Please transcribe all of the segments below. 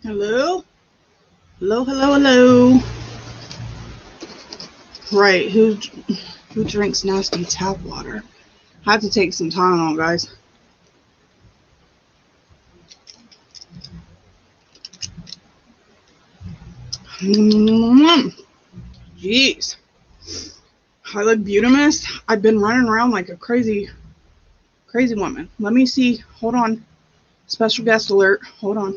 Hello? Hello, hello, hello. Right, who drinks nasty tap water? I have to take some Tylenol, guys. Jeez. I look beautimous. I've been running around like a crazy woman. Let me see. Hold on. Special guest alert. Hold on.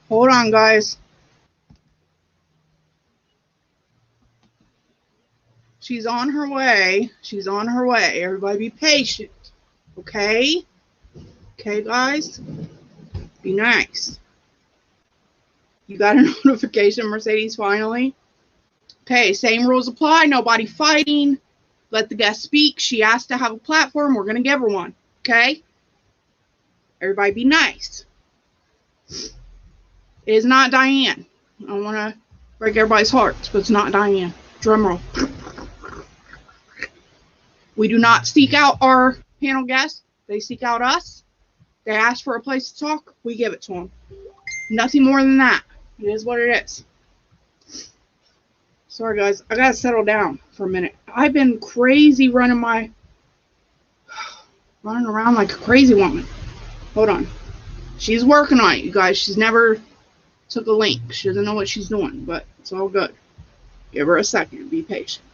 Hold on, guys. She's on her way. She's on her way. Everybody be patient. Okay? Okay, guys? Be nice. You got a notification, Mercedes, finally? Okay, same rules apply. Nobody fighting. Let the guest speak. She asked to have a platform. We're going to give her one. Okay? Everybody be nice. It is not Diane. I don't want to break everybody's hearts, but it's not Diane. Drum roll. We do not seek out our panel guests. They seek out us. They ask for a place to talk. We give it to them. Nothing more than that. It is what it is. Sorry, guys. I got to settle down for a minute. I've been crazy running around like a crazy woman. Hold on. She's working on it, you guys. She's never took a link. She doesn't know what she's doing, but it's all good. Give her a second. Be patient.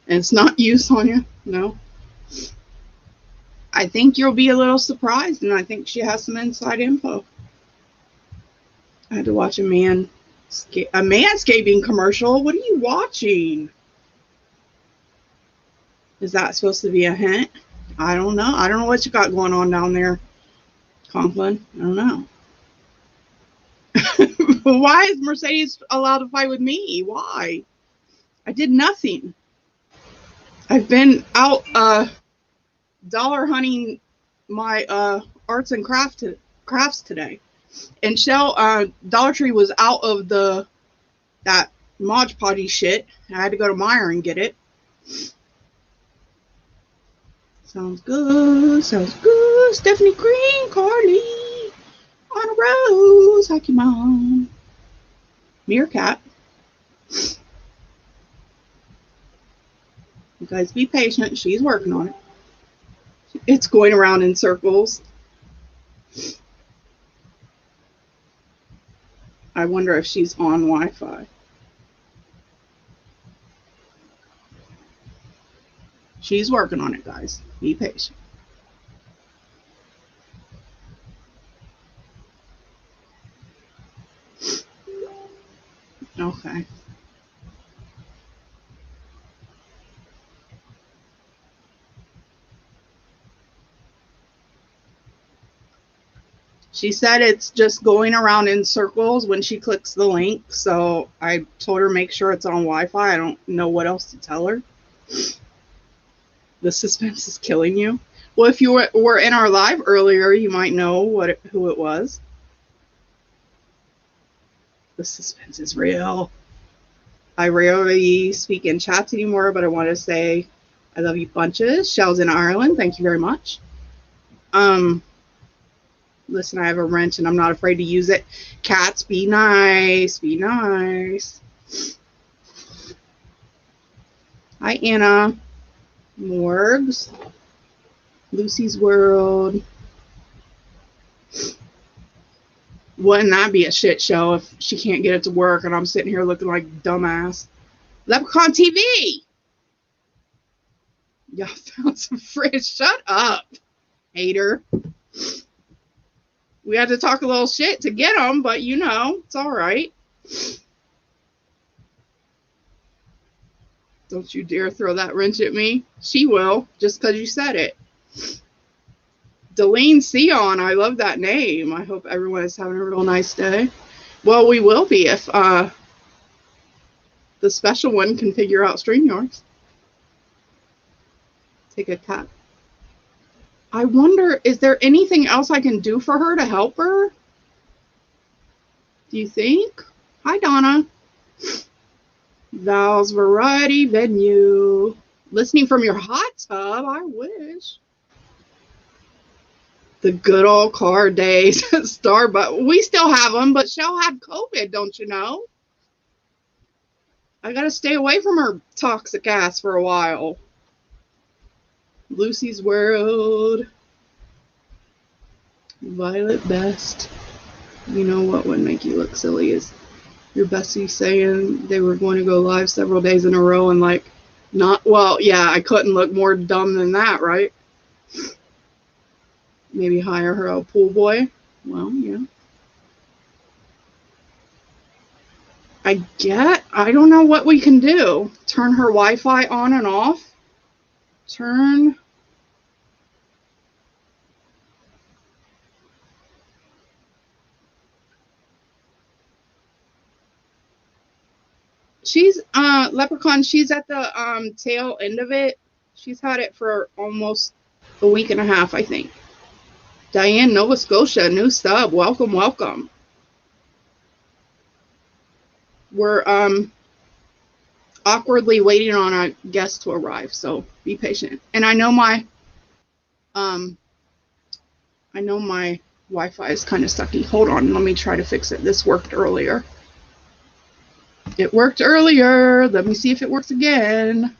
And it's not you, Sonia. No. I think you'll be a little surprised, and I think she has some inside info. I had to watch a manscaping commercial. What are you watching? Is that supposed to be a hint? I don't know. I don't know what you got going on down there, Conklin. I don't know. Why is Mercedes allowed to fight with me? Why? I did nothing. I've been out dollar hunting my arts and crafts today. And Dollar Tree was out of that Mod Podgy shit. I had to go to Meijer and get it. Sounds good. Sounds good. Stephanie Green, Carly. On a rose. Hockey mom. Meerkat. You guys be patient. She's working on it. It's going around in circles. I wonder if she's on Wi-Fi. She's working on it, guys. Be patient. Okay. She said it's just going around in circles when she clicks the link. So I told her make sure it's on Wi-Fi. I don't know what else to tell her. The suspense is killing you. Well, if you were in our live earlier, you might know who it was. The suspense is real. I rarely speak in chats anymore, but I want to say I love you bunches. Shell's in Ireland. Thank you very much. Listen, I have a wrench and I'm not afraid to use it. Cats, be nice. Be nice. Hi, Anna. Morgs. Lucy's World. Wouldn't that be a shit show if she can't get it to work and I'm sitting here looking like dumbass? Leprechaun TV. Y'all found some fridge. Shut up, hater. We had to talk a little shit to get them, but you know, it's all right. Don't you dare throw that wrench at me. She will, just because you said it. Delene Sion, I love that name. I hope everyone is having a real nice day. Well, we will be if the special one can figure out StreamYards. Take a cat. I wonder, is there anything else I can do for her to help her? Do you think? Hi, Donna. Val's Variety Venue. Listening from your hot tub, I wish. The good old car days at Starbucks. We still have them, but Shell had COVID, don't you know? I gotta stay away from her toxic ass for a while. Lucy's World. Violet Best. You know what would make you look silly is your bestie saying they were going to go live several days in a row and like not, well, yeah, I couldn't look more dumb than that, right? Maybe hire her a pool boy. Well, yeah. I don't know what we can do. Turn her Wi-Fi on and off. She's Leprechaun, she's at the tail end of it. She's had it for almost a week and a half, I think. Diane, Nova Scotia, new sub. Welcome, welcome. We're awkwardly waiting on a guest to arrive, so be patient. And I know my Wi-Fi is kind of sucky. Hold on, let me try to fix it. This worked earlier. It worked earlier. Let me see if it works again.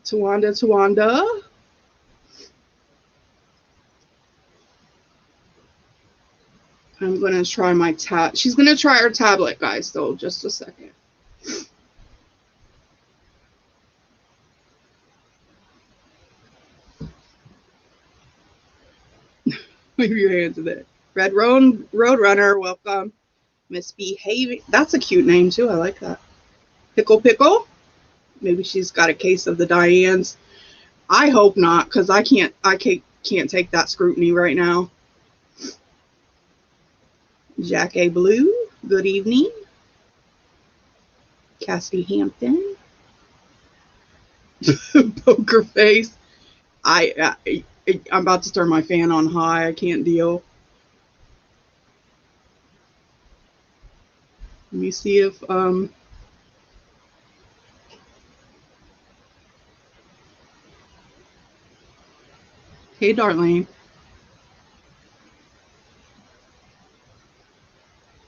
Tawanda. I'm going to try my tab. She's going to try her tablet, guys, so just a second. Wave your hands at it. Red Roadrunner, welcome. Misbehaving. That's a cute name, too. I like that. Pickle. Maybe she's got a case of the Dianes. I hope not, because I can't take that scrutiny right now. Jack A. Blue, good evening. Cassidy Hampton. Poker face. I'm about to turn my fan on high. I can't deal. Let me see if hey, Darlene.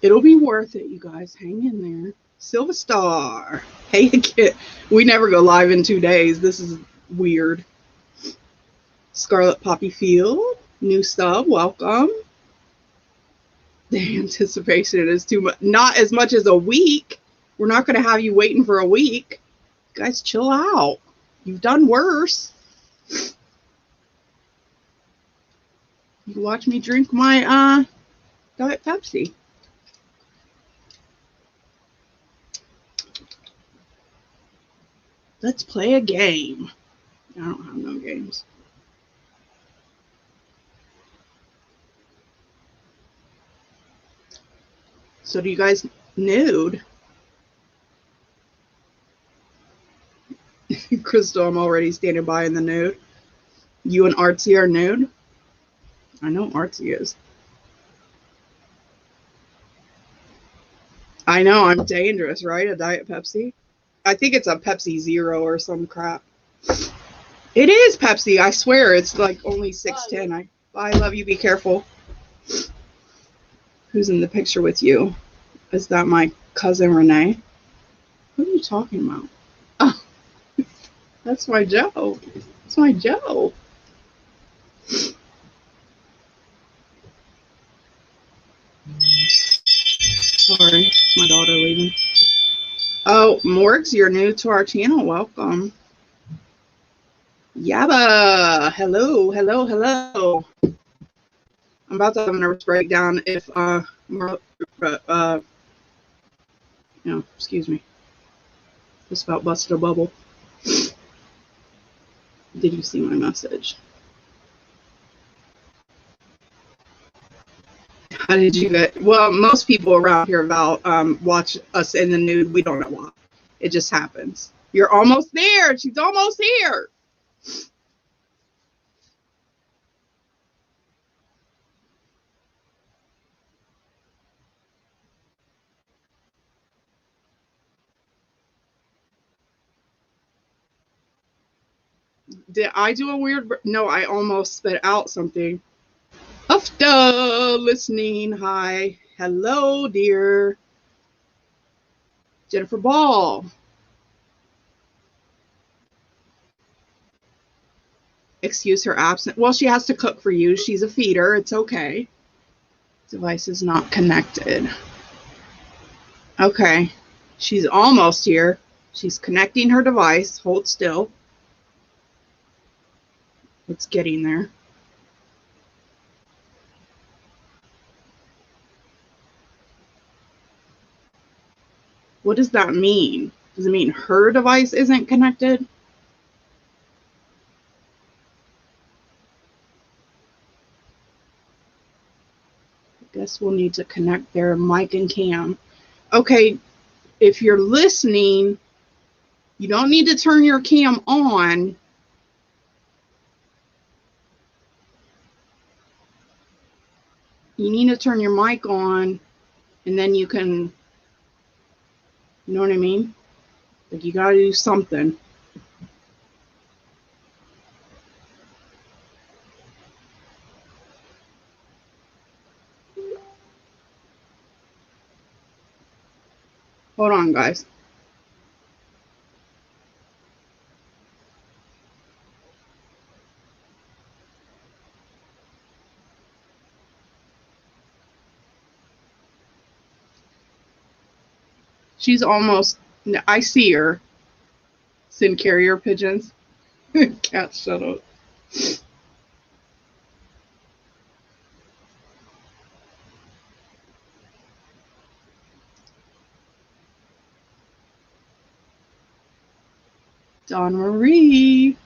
It'll be worth it, you guys. Hang in there. Silver Star. Hey, kid. We never go live in 2 days. This is weird. Scarlet Poppy Field. New sub. Welcome. The anticipation is too much. Not as much as a week. We're not going to have you waiting for a week. Guys, chill out. You've done worse. You watch me drink my Diet Pepsi. Let's play a game. I don't have no games. So do you guys nude? Crystal, I'm already standing by in the nude. You and Artsy are nude? I know Artsy is. I know, I'm dangerous, right? A Diet Pepsi? I think it's a Pepsi Zero or some crap. It is Pepsi, I swear. It's like only 610. I love you, be careful. Who's in the picture with you? Is that my cousin Renee? What are you talking about? Oh, that's my Joe. That's my Joe. Sorry, my daughter leaving. Oh, Morgs, you're new to our channel. Welcome. Yaba. Hello. I'm about to have a nervous breakdown if excuse me. Just about busted a bubble. Did you see my message? How did you get? Well, most people around here about watch us in the nude. We don't know why. It just happens. You're almost there. She's almost here. Did I do a weird? No, I almost spit out something. Ufta listening. Hi. Hello, dear. Jennifer Ball. Excuse her absence. Well, she has to cook for you. She's a feeder. It's okay. Device is not connected. Okay. She's almost here. She's connecting her device. Hold still. It's getting there. What does that mean? Does it mean her device isn't connected? I guess we'll need to connect their mic and cam. Okay, if you're listening, you don't need to turn your cam on. You need to turn your mic on, and then you can, you know what I mean? Like, you gotta do something. Hold on, guys. She's almost, I see her. Send carrier pigeons. Cat, shut up. Dawn Marie.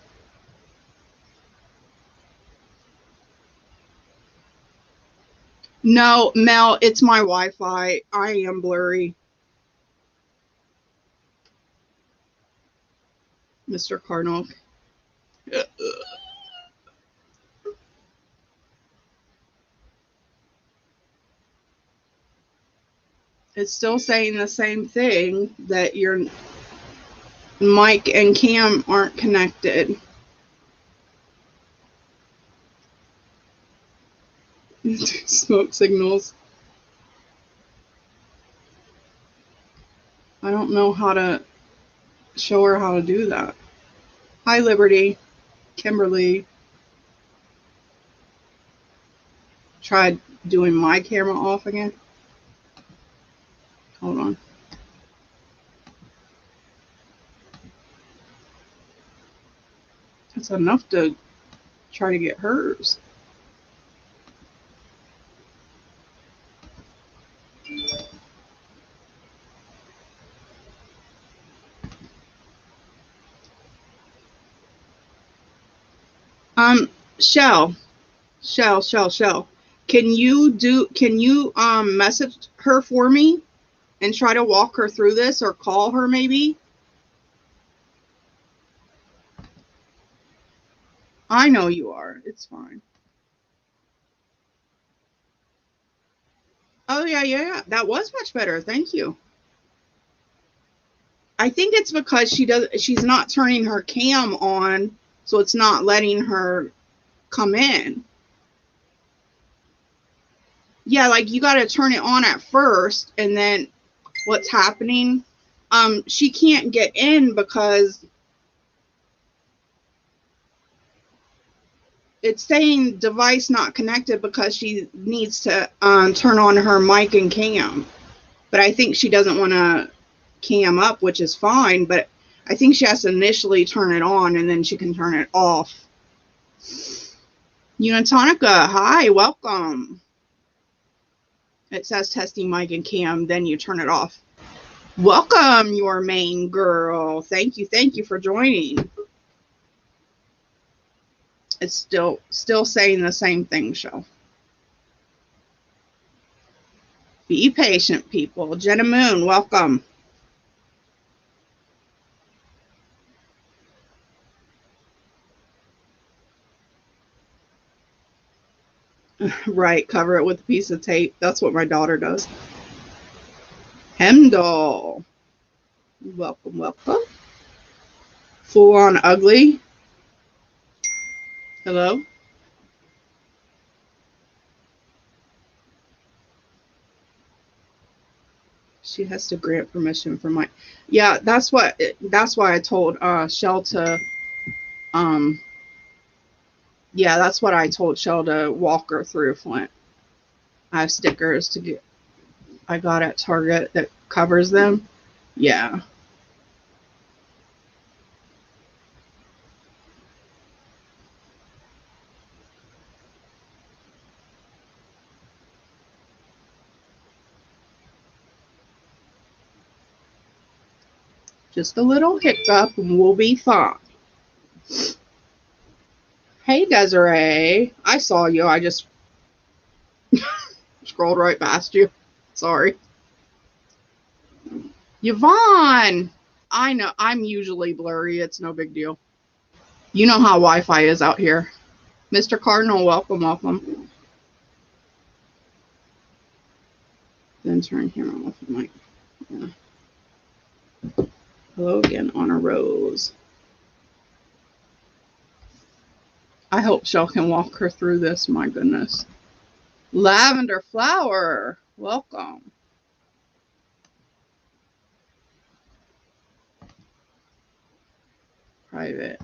No, Mel, it's my Wi-Fi. I am blurry. Mr. Cardinal. It's still saying the same thing, that your mic and cam aren't connected. Smoke signals. I don't know how to show her how to do that. Hi, Liberty. Kimberly. Tried doing my camera off again. Hold on. That's enough to try to get hers. Shell. Can you message her for me and try to walk her through this, or call her maybe? I know you are. It's fine. Oh, yeah. That was much better. Thank you. I think it's because she's not turning her cam on, so it's not letting her come in. Yeah, like you got to turn it on at first, and then what's happening? She can't get in because it's saying device not connected because she needs to turn on her mic and cam. But I think she doesn't want to cam up, which is fine, but I think she has to initially turn it on and then she can turn it off. Unitonica, hi, welcome. It says testing mic and cam, then you turn it off. Welcome, your main girl. Thank you for joining. It's still saying the same thing, show. Be patient, people. Jenna Moon, welcome. Right, cover it with a piece of tape. That's what my daughter does. Hemdahl, welcome. Full on ugly. Hello? She has to grant permission for my. Yeah, that's why I told Shell to um yeah, that's what I told Shell to walk her through, Flint. I have stickers to get I got at Target that covers them. Yeah. Just a little hiccup and we'll be fine. Hey Desiree. I saw you. I just scrolled right past you. Sorry. Yvonne. I know. I'm usually blurry. It's no big deal. You know how Wi-Fi is out here. Mr. Cardinal, welcome, welcome. Then turn camera off. Mic. Yeah. Hello again, Honor Rose. I hope Shell can walk her through this. My goodness. Lavender Flower, welcome. Private.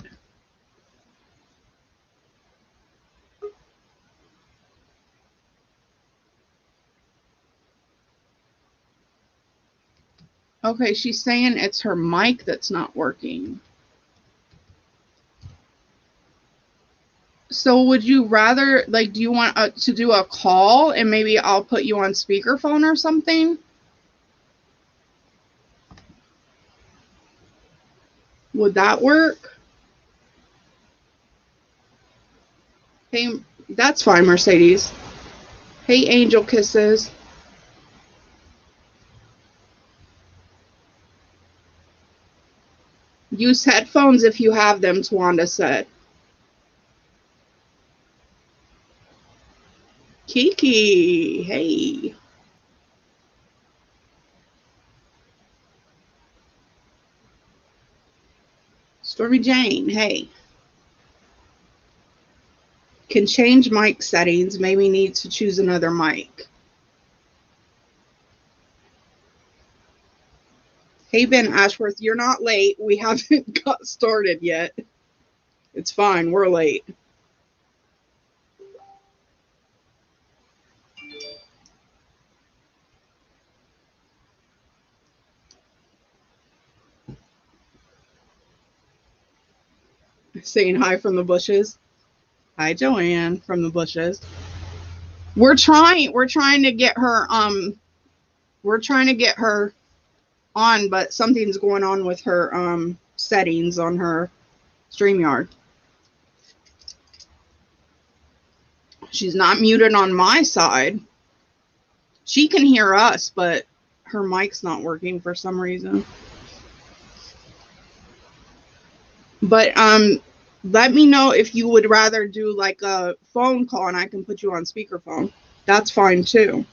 Okay, she's saying it's her mic that's not working. So would you rather, like, do you want to do a call and maybe I'll put you on speakerphone or something? Would that work? Hey, that's fine, Mercedes. Hey, Angel Kisses. Use headphones if you have them, Twanda said. Kiki, hey. Stormy Jane, hey. Can change mic settings. Maybe need to choose another mic. Hey, Ben Ashworth, you're not late. We haven't got started yet. It's fine. We're late. Saying hi from the bushes. Hi, Joanne from the bushes. We're trying to get her on, but something's going on with her settings on her StreamYard. She's not muted on my side. She can hear us, but her mic's not working for some reason. But let me know if you would rather do like a phone call and I can put you on speakerphone. That's fine too.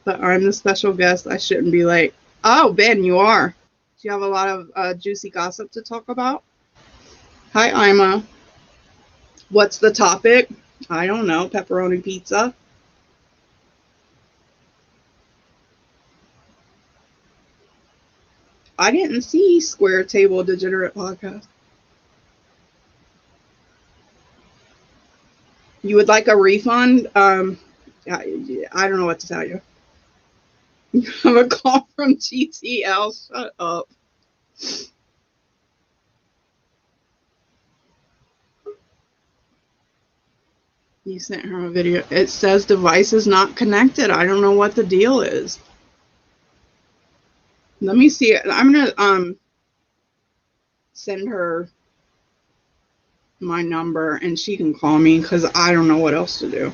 But I'm the special guest. I shouldn't be late. Oh, Ben, you are. Do you have a lot of juicy gossip to talk about? Hi, Ima. What's the topic? I don't know. Pepperoni pizza. I didn't see Square Table Degenerate Podcast. You would like a refund? I don't know what to tell you. You have a call from GTL. Shut up. You sent her a video. It says device is not connected. I don't know what the deal is. Let me see it. I'm gonna send her my number and she can call me because I don't know what else to do.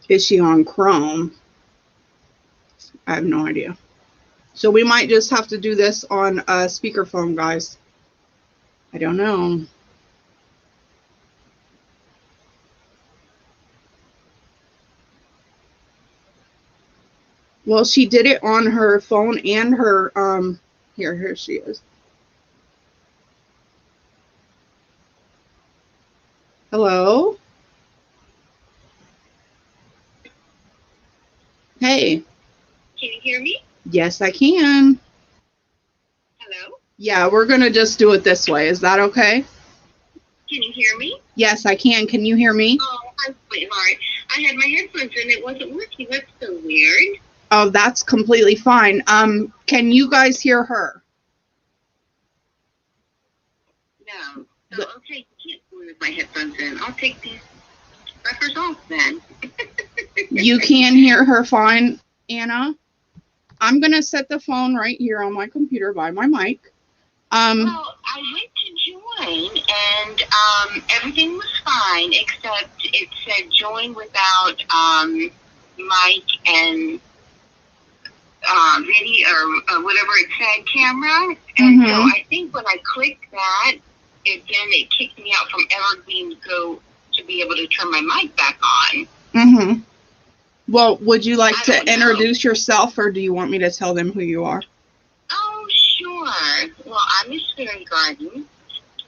Is she on Chrome? I have no idea. So we might just have to do this on speakerphone, guys. I don't know. Well, she did it on her phone and her, here she is. Hello? Hey. Can you hear me? Yes, I can. Hello? Yeah, we're going to just do it this way. Is that okay? Can you hear me? Yes, I can. Can you hear me? Oh, I'm sweetheart. I had my headphones in. It wasn't working. That's so weird. Oh, that's completely fine. Can you guys hear her? No. So, okay, you can't hear me with my headphones in. I'll take these suckers off then. You can hear her fine, Anna. I'm going to set the phone right here on my computer by my mic. Well, I went to join, and everything was fine, except it said join without mic and video or whatever it said, camera. And so I think when I clicked that, it kicked me out from Evergreen to be able to turn my mic back on. Well, would you like to introduce yourself, or do you want me to tell them who you are? Oh, sure. Well, I'm Miss Fairy Garden.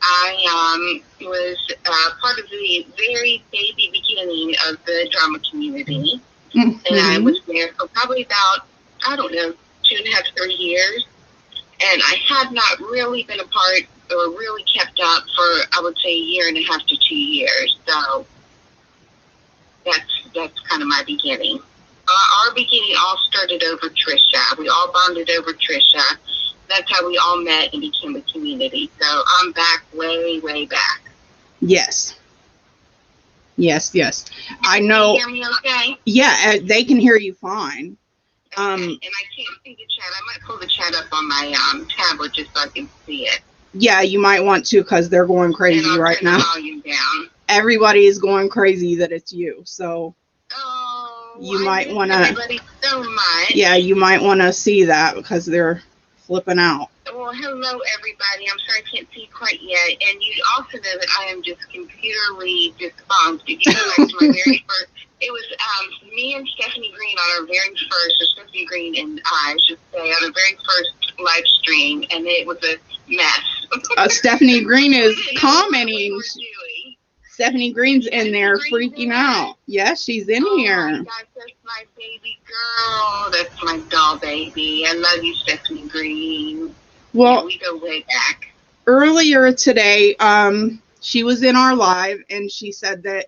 I was part of the very baby beginning of the drama community. And I was there for probably about, I don't know, 2.5, 3 years. And I have not really been a part or really kept up for, I would say, 1.5 to 2 years. So that's kind of my beginning. Our beginning all started over Trisha. We all bonded over Trisha. That's how we all met and became a community. So I'm back way, way back. Yes. I know. Can you hear me okay? Yeah, they can hear you fine. Okay. And I can't see the chat. I might pull the chat up on my tablet just so I can see it. Yeah, you might want to, because they're going crazy right now. The volume down. Everybody's going crazy that it's you. So you might want to. Everybody so much. Yeah, you might want to see that because they're flipping out. Well, hello everybody. I'm sorry I can't see quite yet. And you also know that I am just computerly defunct. If you go back to my very first, it was me and Stephanie Green on our very first, Stephanie Green and I should say, on our very first live stream, and it was a mess. Stephanie Green is commenting. Stephanie Green's in there freaking out. Yes, she's in here. Oh my gosh, that's my baby girl. That's my doll baby. I love you, Stephanie Green. Well, yeah, we go way back. Earlier today, she was in our live, and she said that,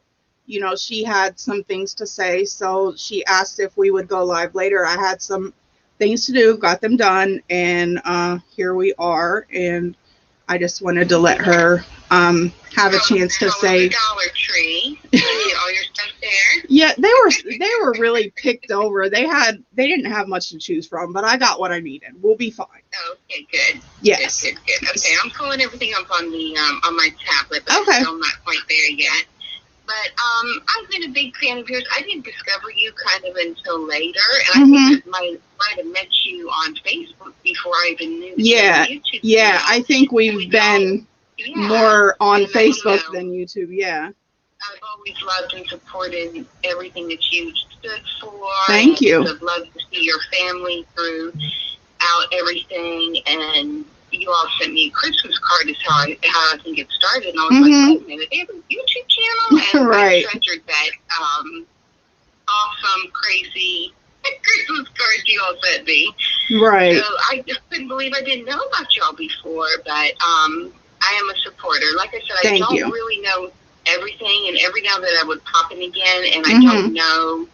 she had some things to say. So she asked if we would go live later. I had some things to do, got them done, and here we are. And I just wanted to let her have a chance to say. Dollar Tree. Did you get all your stuff there? Yeah, they were really picked over. They didn't have much to choose from, but I got what I needed. We'll be fine. Okay, good. Yes. Good. Okay, I'm pulling everything up on the on my tablet, but okay. I'm still not quite there yet. But I've been a big fan of yours. I didn't discover you kind of until later, and I think I might have met you on Facebook before I even knew YouTube. Yeah, I think we've been more on Facebook than YouTube. Yeah. I've always loved and supported everything that you stood for. Thank you. I've loved to see your family throughout everything, and you all sent me a Christmas card is how I think it started, and I was like, wait a minute, they have a YouTube channel? And right. I treasured that awesome, crazy Christmas card you all sent me. Right. So I just couldn't believe I didn't know about y'all before, but I am a supporter. Like I said, I don't really know everything, and every now and then I would pop in again, and I don't know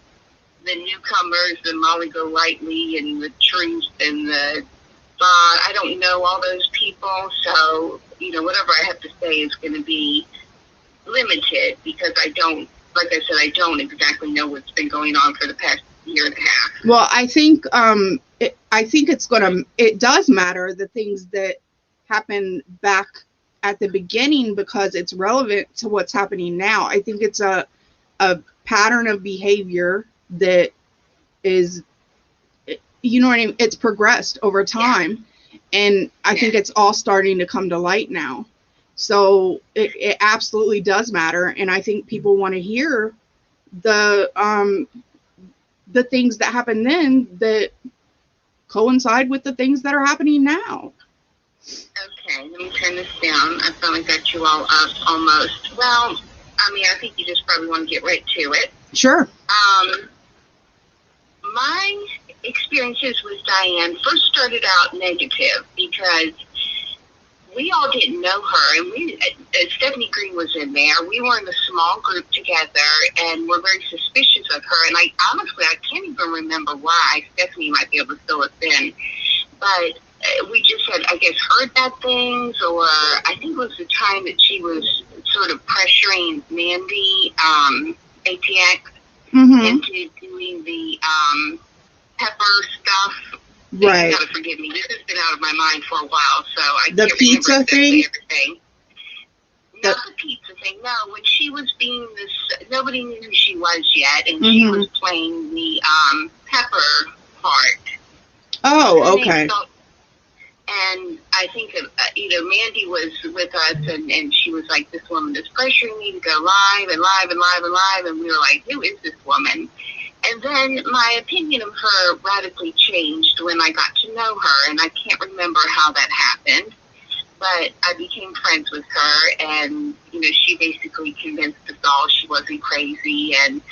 the newcomers, the Molly Golightly, and the Truth, and the I don't know all those people, so, whatever I have to say is going to be limited because I don't, like I said, I don't exactly know what's been going on for the past 1.5 years. Well, I think it does matter, the things that happen back at the beginning, because it's relevant to what's happening now. I think it's a pattern of behavior that is, what I mean? It's progressed over time. And I think it's all starting to come to light now. So it absolutely does matter. And I think people want to hear the things that happened then that coincide with the things that are happening now. Okay, let me turn this down. I finally got you all up almost. Well, I mean, I think you just probably want to get right to it. Sure. My experiences with Diane first started out negative because we all didn't know her, and Stephanie Green was in there. We were in a small group together, and we're very suspicious of her. And I can't even remember why. Stephanie might be able to fill us in, but we just had, I guess, heard bad things, or I think it was the time that she was sort of pressuring Mandy ATX into doing the pepper stuff. Right. You gotta forgive me. This has been out of my mind for a while, so I the can't pizza remember thing. Everything. Not the pizza thing. No, when she was being this, nobody knew who she was yet, and she was playing the pepper part. Oh, okay. And I think Mandy was with us, and she was like, "This woman is pressuring me to go live and live and live and live," and we were like, "Who is this woman?" And then my opinion of her radically changed when I got to know her, and I can't remember how that happened, but I became friends with her, and, she basically convinced us all she wasn't crazy, and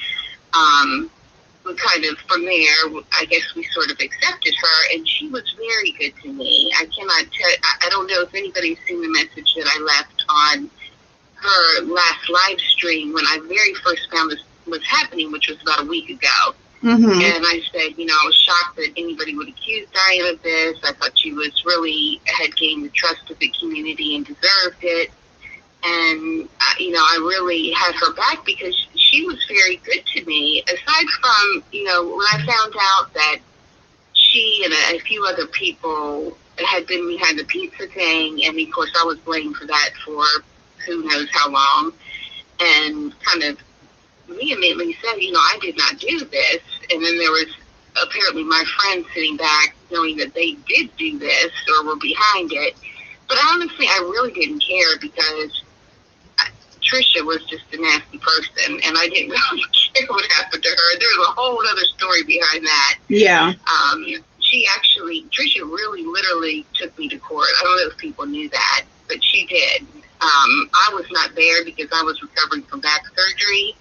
we kind of, from there, I guess we sort of accepted her, and she was very good to me. I cannot tell, I don't know if anybody's seen the message that I left on her last live stream when I very first found this was happening, which was about a week ago. And I said, I was shocked that anybody would accuse Diane of this. I thought she had gained the trust of the community and deserved it. And, I really had her back because she was very good to me. Aside from, when I found out that she and a few other people had been behind the pizza thing, and of course I was blamed for that for who knows how long, and kind of vehemently said, I did not do this. And then there was apparently my friends sitting back knowing that they did do this or were behind it. But honestly, I really didn't care because Trisha was just a nasty person, and I didn't really care what happened to her. There's a whole other story behind that. Yeah. Trisha really literally took me to court. I don't know if people knew that, but she did. I was not there because I was recovering from back surgery,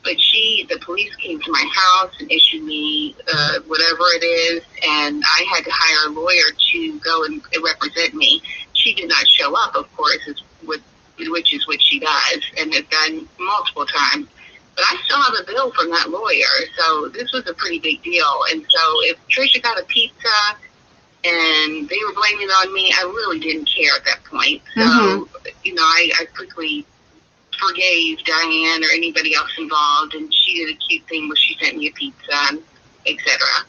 but the police came to my house and issued me whatever it is, and I had to hire a lawyer to go and represent me. She did not show up, of course, which is what she does and has done multiple times. But I still have a bill from that lawyer, so this was a pretty big deal. And so if Trisha got a pizza and they were blaming it on me, I really didn't care at that point. So, I quickly forgave Diane or anybody else involved, and she did a cute thing where she sent me a pizza, etc.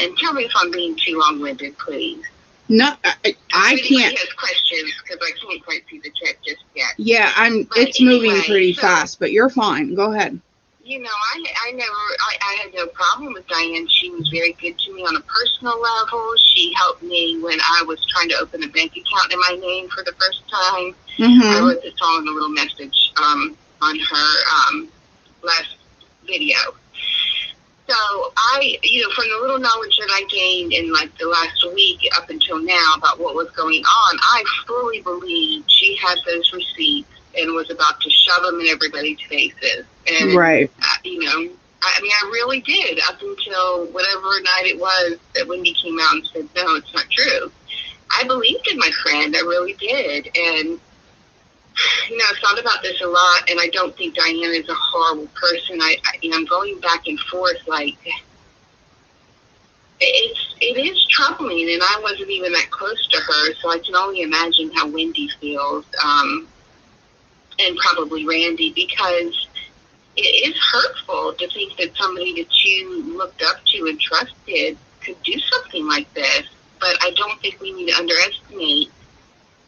And tell me if I'm being too long-winded, please. No, I can't. Has questions because I can't quite see the chat just yet. Yeah, it's moving pretty fast, but you're fine. Go ahead. I had no problem with Diane. She was very good to me on a personal level. She helped me when I was trying to open a bank account in my name for the first time. I wrote this all in a little message on her last video. So from the little knowledge that I gained in like the last week up until now about what was going on, I fully believe she had those receipts and was about to shove them in everybody's faces. And, right. I really did up until whatever night it was that Wendy came out and said, no, it's not true. I believed in my friend. I really did. And, I've thought about this a lot, and I don't think Diane is a horrible person. I'm going back and forth, like, it is troubling, and I wasn't even that close to her, so I can only imagine how Wendy feels, and probably Randy, because it is hurtful to think that somebody that you looked up to and trusted could do something like this. But I don't think we need to underestimate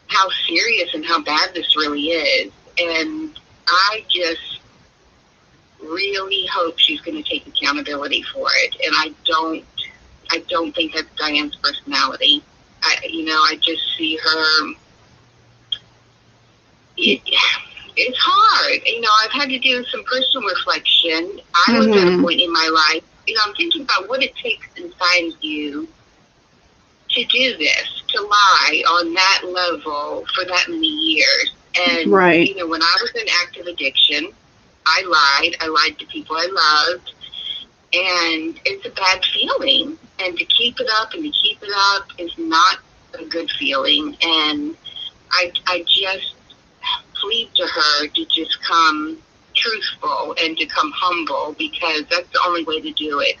how serious and how bad this really is. And I just really hope she's going to take accountability for it. And I don't think that's Diane's personality. I just see her, it's hard. I've had to do some personal reflection. I was at a point in my life, I'm thinking about what it takes inside of you to do this, to lie on that level for that many years. And, right. When I was in active addiction, I lied to people I loved, and it's a bad feeling. And to keep it up is not a good feeling. And I just plead to her to just come truthful and to come humble, because that's the only way to do it.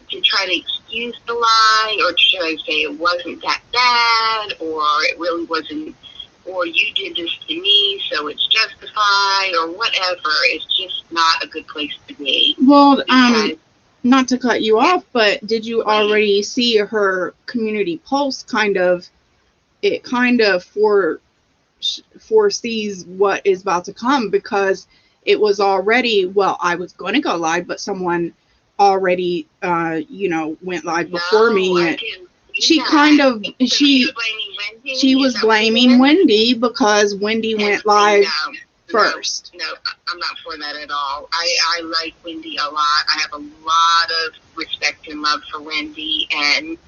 To try to excuse the lie, or to try to say it wasn't that bad, or it really wasn't, or you did this to me, so it's justified, or whatever. It's just not a good place to be. Well, not to cut you off, but did you already see her community post? It kind of foresees what is about to come, because it was already, well, I was going to go live, but someone already, went live before me. And she was blaming Wendy because Wendy went live first. No, I'm not for that at all. I like Wendy a lot. I have a lot of respect and love for Wendy. And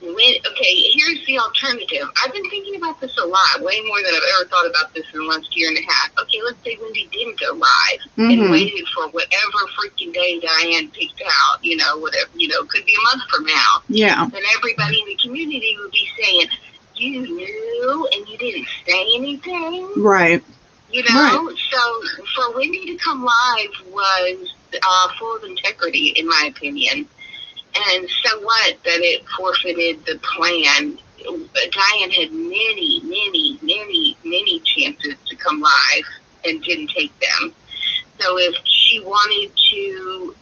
here's the alternative. I've been thinking about this a lot, way more than I've ever thought about this in the last year and a half. Okay, let's say Wendy didn't go live and waited for whatever freaking day Diane picked out, whatever, could be a month from now. Yeah. Then everybody in the community would be saying, you knew and you didn't say anything. Right. Right. So for Wendy to come live was full of integrity, in my opinion. And so what that it forfeited the plan. Diane had many, many, many, many chances to come live and didn't take them. So if she wanted to,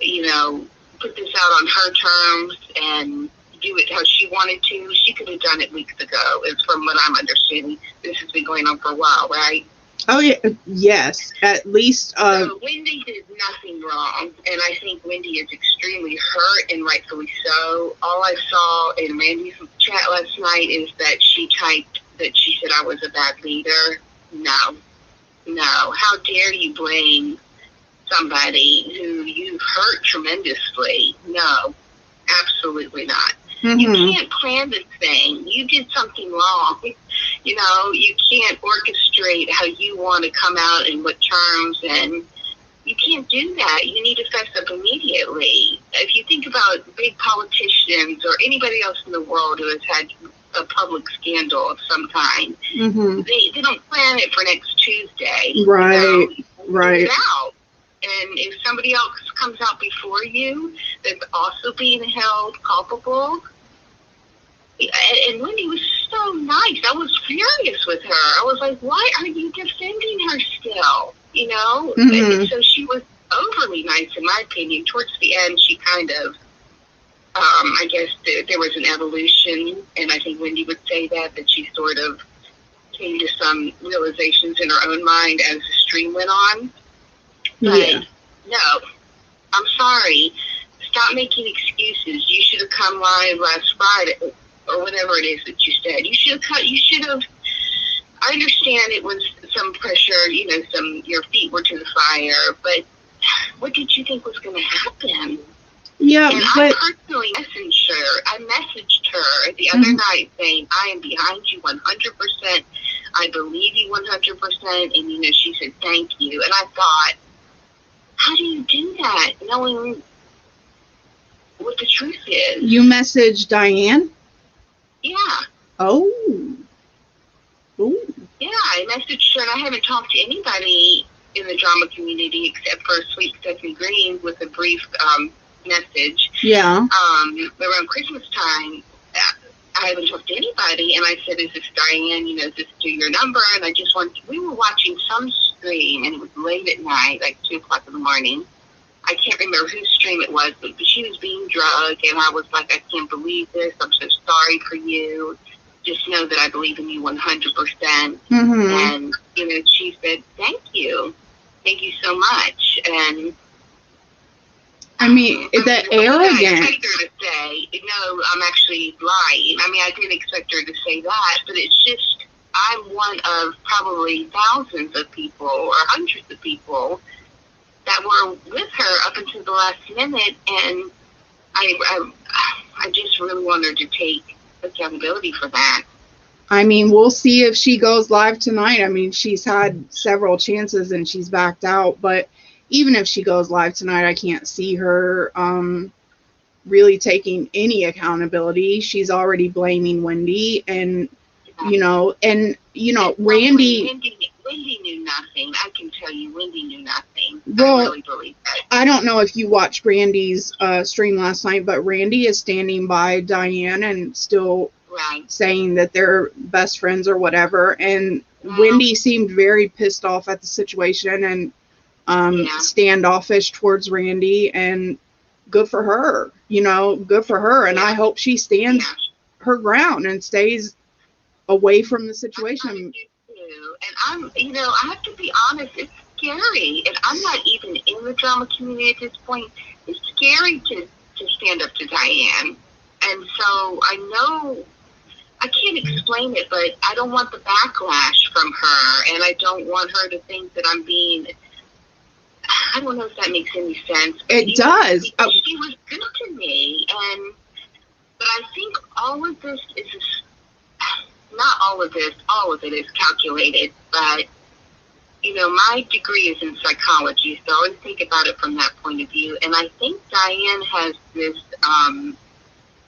put this out on her terms and do it how she wanted to, she could have done it weeks ago, is from what I'm understanding. This has been going on for a while, right? Oh, yeah. Yes. At least. So Wendy did nothing wrong, and I think Wendy is extremely hurt, and rightfully so. All I saw in Randy's chat last night is that she typed that she said I was a bad leader. No. How dare you blame somebody who you've hurt tremendously? No, absolutely not. You can't plan this thing. You did something wrong. You can't orchestrate how you want to come out and what terms, and you can't do that. You need to fess up immediately. If you think about big politicians or anybody else in the world who has had a public scandal of some kind, they don't plan it for next Tuesday. Right. Right. It out. And if somebody else comes out before you that's also being held culpable, and Wendy was so nice. I was furious with her. I was like, why are you defending her still? And so she was overly nice, in my opinion. Towards the end, she kind of, I guess there was an evolution, and I think Wendy would say that she sort of came to some realizations in her own mind as the stream went on. But no, I'm sorry. Stop making excuses. You should have come live last Friday, or whatever it is that you said. You should have, I understand it was some pressure, your feet were to the fire, but what did you think was going to happen? Yeah, and I personally messaged her the other night saying, I am behind you 100%. I believe you 100%. And, she said, thank you. And I thought, how do you do that, knowing what the truth is? You messaged Diane? Yeah. Oh. Yeah, I messaged her, and I haven't talked to anybody in the drama community except for Sweet Stephanie Green with a brief message. Yeah. Around Christmas time, I haven't talked to anybody, and I said, is this Diane? Is this to your number? And we were watching some stream, and it was late at night, like 2 o'clock in the morning. I can't remember whose stream it was, but she was being drugged, and I was like, I can't believe this. I'm so sorry for you. Just know that I believe in you 100%. And, she said, thank you. Thank you so much. And I mean, the arrogance. I expect her to say, no, I'm actually lying. I mean, I didn't expect her to say that, but it's just, I'm one of probably thousands of people or hundreds of people that were with her up until the last minute, and I just really want her to take accountability for that. I mean, we'll see if she goes live tonight. I mean, she's had several chances and she's backed out, but even if she goes live tonight, I can't see her really taking any accountability. She's already blaming Wendy, and Randy. Wendy knew nothing. I can tell you, Wendy knew nothing. Well, I really believe that. I don't know if you watched Randy's stream last night, but Randy is standing by Diane and still saying that they're best friends or whatever. And Wendy seemed very pissed off at the situation and standoffish towards Randy. And good for her, good for her. And I hope she stands her ground and stays away from the situation. And I have to be honest, it's scary. And I'm not even in the drama community at this point. It's scary to stand up to Diane. And so I know, I can't explain it, but I don't want the backlash from her. And I don't want her to think that I'm being, I don't know if that makes any sense. It does. She was good to me. But I think all of this is not all of it is calculated, but, my degree is in psychology, so I always think about it from that point of view. And I think Diane has this,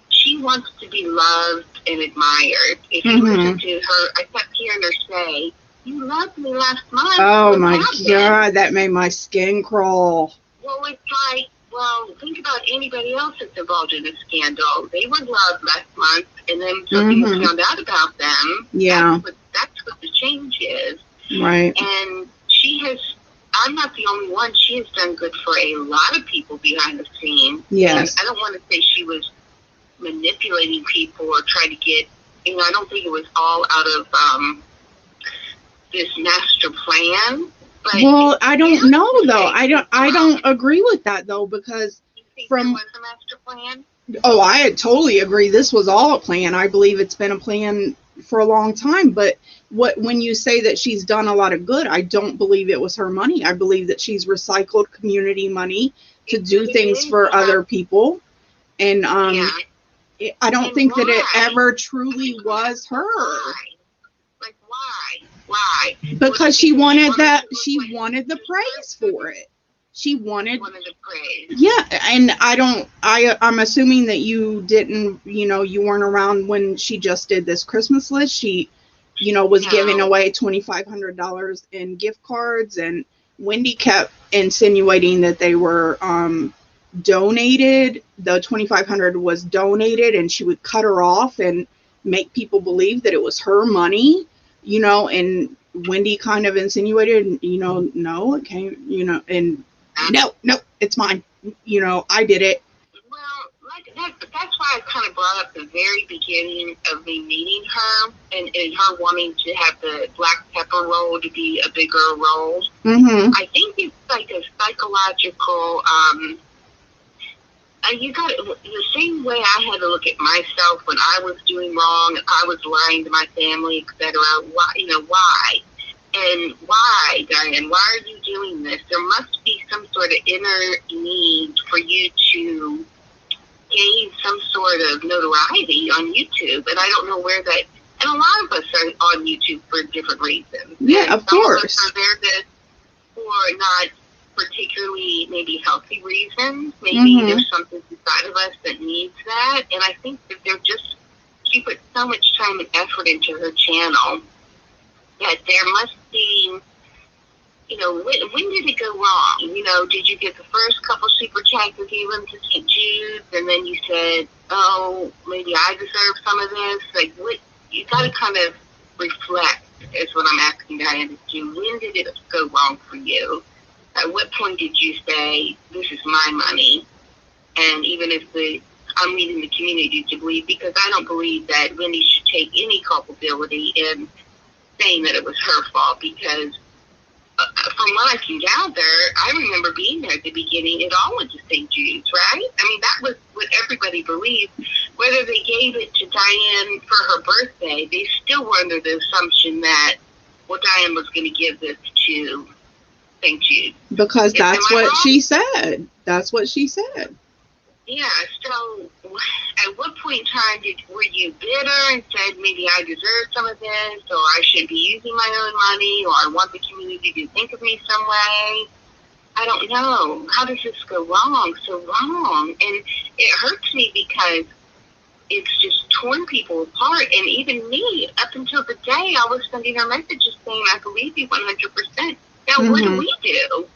she wants to be loved and admired. If you listen to her, I kept hearing her say, "You loved me last month." Oh, my God, that made my skin crawl. Well, it's like, think about anybody else that's involved in a scandal. They were loved last month, and then something was found out about them. Yeah. That's what the change is. Right. And I'm not the only one. She has done good for a lot of people behind the scenes. Yes. And I don't want to say she was manipulating people or trying to get, I don't think it was all out of this master plan. But well, I don't know though. I don't agree with that though, because you think there was a master plan? Oh, I totally agree. This was all a plan. I believe it's been a plan for a long time. But when you say that she's done a lot of good, I don't believe it was her money. I believe that she's recycled community money to do things for other people. And I don't think that it ever truly was her. Like why? Because she wanted the praise for it. She wanted the praise. Yeah, and I'm assuming that you didn't, you weren't around when she just did this Christmas list. She, was giving away $2,500 in gift cards, and Wendy kept insinuating that they were donated. The $2,500 was donated, and she would cut her off and make people believe that it was her money, and Wendy kind of insinuated, no, it came, and no, it's mine. I did it. Well, that's why I kind of brought up the very beginning of me meeting her and her wanting to have the black pepper roll to be a bigger role. Mm-hmm. I think it's like a psychological, you got the same way I had to look at myself when I was doing wrong, I was lying to my family, etc. Why? And why, Diane? Why are you doing this? There must be some sort of inner need for you to gain some sort of notoriety on YouTube. And I don't know where that... And a lot of us are on YouTube for different reasons. Yeah, of course. Some of us are there for not particularly maybe healthy reasons. Maybe there's something inside of us that needs that. And I think that she put so much time and effort into her channel that there must be, when did it go wrong? Did you get the first couple super chats and gave them to St. Jude's, and then you said, oh, maybe I deserve some of this? Like, what? You got to kind of reflect, is what I'm asking Diane to do. When did it go wrong for you? At what point did you say, this is my money? And even if I'm leading the community to believe, because I don't believe that Wendy should take any culpability in saying that it was her fault, because from what I can gather, I remember being there at the beginning. It all went to St. Jude's, right? I mean, that was what everybody believed. Whether they gave it to Diane for her birthday, they still were under the assumption that, well, Diane was going to give this to St. Jude. Because that's what she said. That's what she said. Yeah, so at what point in time were you bitter and said, maybe I deserve some of this, or I should be using my own money, or I want the community to think of me some way? I don't know. How does this go wrong? So wrong. And it hurts me because it's just torn people apart. And even me, up until the day I was sending her messages saying, I believe you 100%. Now, what do we do?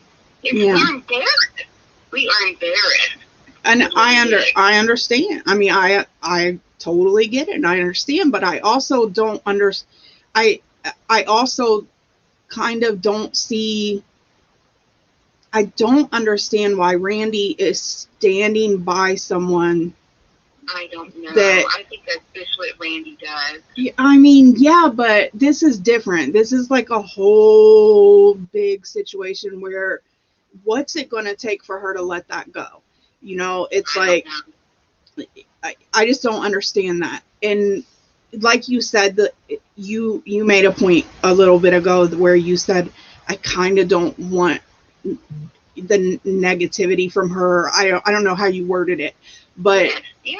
We're embarrassed. We are embarrassed. And I understand. I mean, I totally get it, and I understand. But I also don't I also kind of don't see. I don't understand why Randy is standing by someone. I don't know. I think that's just what Randy does. I mean, yeah, but this is different. This is like a whole big situation where what's it going to take for her to let that go? You know, it's like, I just don't understand that. And like you said, that you made a point a little bit ago where you said, I kind of don't want the negativity from her. I don't know how you worded it, but yeah.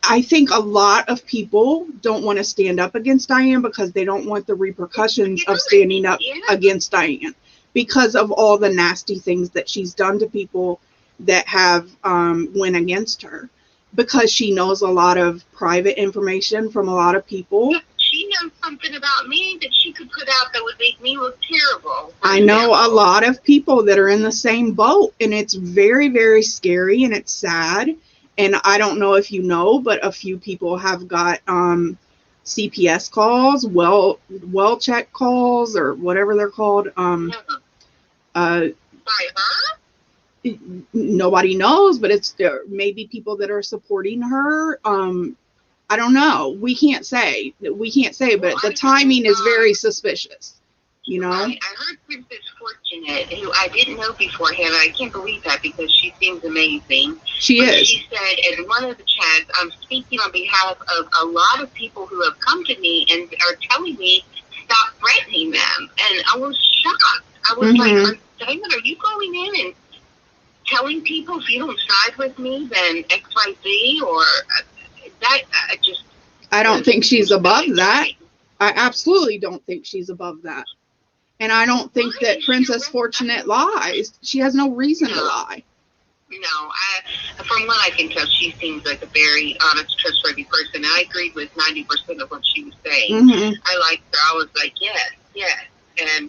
I think a lot of people don't want to stand up against Diane because they don't want the repercussions of standing up against Diane because of all the nasty things that she's done to people that have went against her, because she knows a lot of private information from a lot of people. She knows something about me that she could put out that would make me look terrible. I know a lot of people that are in the same boat, and it's very, very scary, and it's sad. And I don't know if you know, but a few people have got CPS calls, well check calls, or whatever they're called. By her? Nobody knows, but it's maybe people that are supporting her. I don't know. We can't say, but the timing is very suspicious. You know, I heard Princess Fortunate, who I didn't know beforehand. I can't believe that because she seems amazing. She is. She said in one of the chats, I'm speaking on behalf of a lot of people who have come to me and are telling me stop threatening them. And I was shocked. I was like, Diamond, are you going in and telling people if you don't side with me, then XYZ, or that? I don't think she's above that. I absolutely don't think she's above that. And I don't think that Princess Fortunate lies. She has no reason to lie. No, from what I can tell, she seems like a very honest, trustworthy person. And I agreed with 90% of what she was saying. I liked her. I was like, yes. And,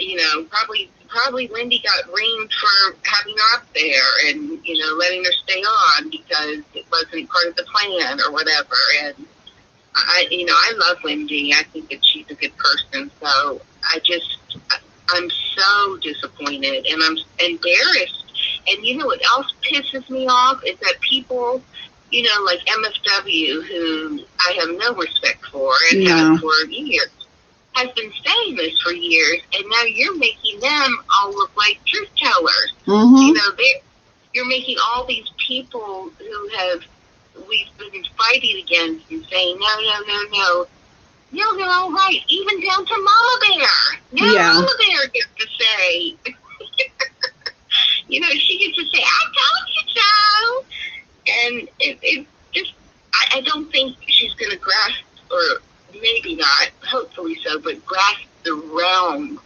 you know, probably Lindy got reamed for having her up there and, you know, letting her stay on because it wasn't part of the plan or whatever. And I love Lindy. I think that she's a good person. So I'm so disappointed and I'm embarrassed. And you know what else pisses me off is that people, you know, like MSW, who I have no respect for and have for years, has been saying this for years, and now you're making them all look like truth tellers. You know, you're making all these people who we've been fighting against and saying, no, they're all right, even down to Mama Bear. Now Mama Bear gets to say, you know, she gets to say, I told you so. And it just, I don't think she's going to grasp, or maybe not, hopefully so, but grasp the realm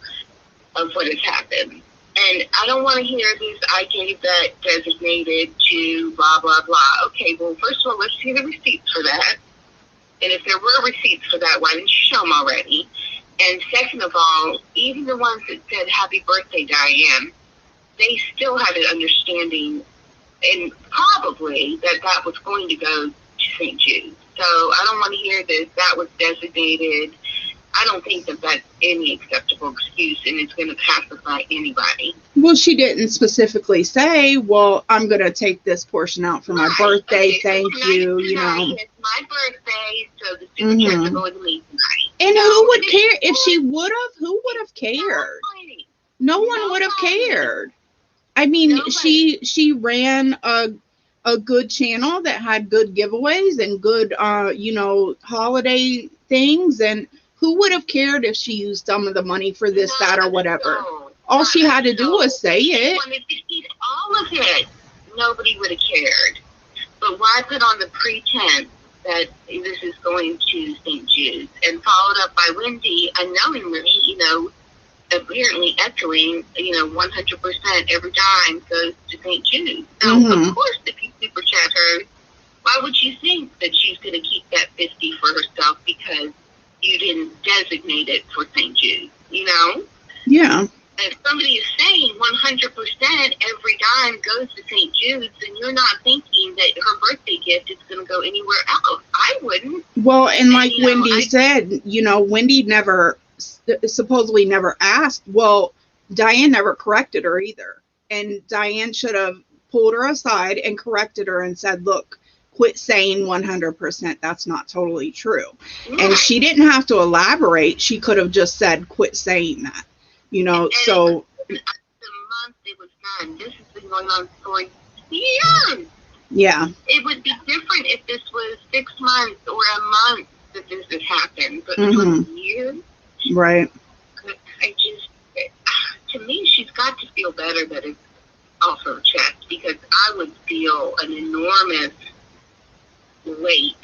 of what has happened. And I don't want to hear this, I gave that designated to blah, blah, blah. Okay, well, first of all, let's see the receipts for that. And if there were receipts for that, why didn't you show them already? And second of all, even the ones that said, happy birthday, Diane, they still had an understanding, and probably that was going to go to St. Jude. So I don't want to hear that was designated. I don't think that that's any acceptable excuse, and it's going to pacify anybody. Well, she didn't specifically say, well, I'm going to take this portion out for my birthday. Okay, thank you. You know, it's my birthday, so the super checks are going to me tonight. And who would care if she would have? Who would have cared? Exactly. no one would have cared. I mean, she ran a good channel that had good giveaways and good, holiday things. And who would have cared if she used some of the money for this, that, or whatever? All she had to do was say it. Wanted to eat all of it. Nobody would have cared. But why put on the pretense that this is going to St. Jude's, and followed up by Wendy unknowingly, apparently echoing, 100% every dime goes to St. Jude's. Now, of course, if you super chat her, why would you think that she's going to keep that 50 for herself because you didn't designate it for St. Jude's, Yeah. If somebody is saying 100% every dime goes to St. Jude's, and you're not thinking that her birthday gift is going to go anywhere else, I wouldn't. Well, and like Wendy said, Wendy supposedly never asked. Well, Diane never corrected her either. And Diane should have pulled her aside and corrected her and said, look, quit saying 100%. That's not totally true. Right. And she didn't have to elaborate. She could have just said, quit saying that. So the month it was done. This has been going on for years. Yeah. It would be different if this was 6 months or a month that this had happened, but it was years. Right. To me, she's got to feel better that it's off her chest, because I would feel an enormous weight.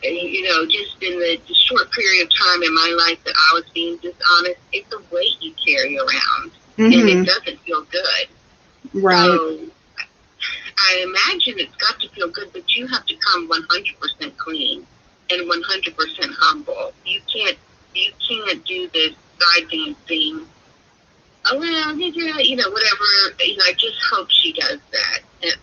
Just in the short period of time in my life that I was being dishonest, it's a weight you carry around, and it doesn't feel good. Right. So I imagine it's got to feel good, but you have to come 100% clean and 100% humble. You can't do this side dancing. Oh, well, whatever. I just hope she does that. And,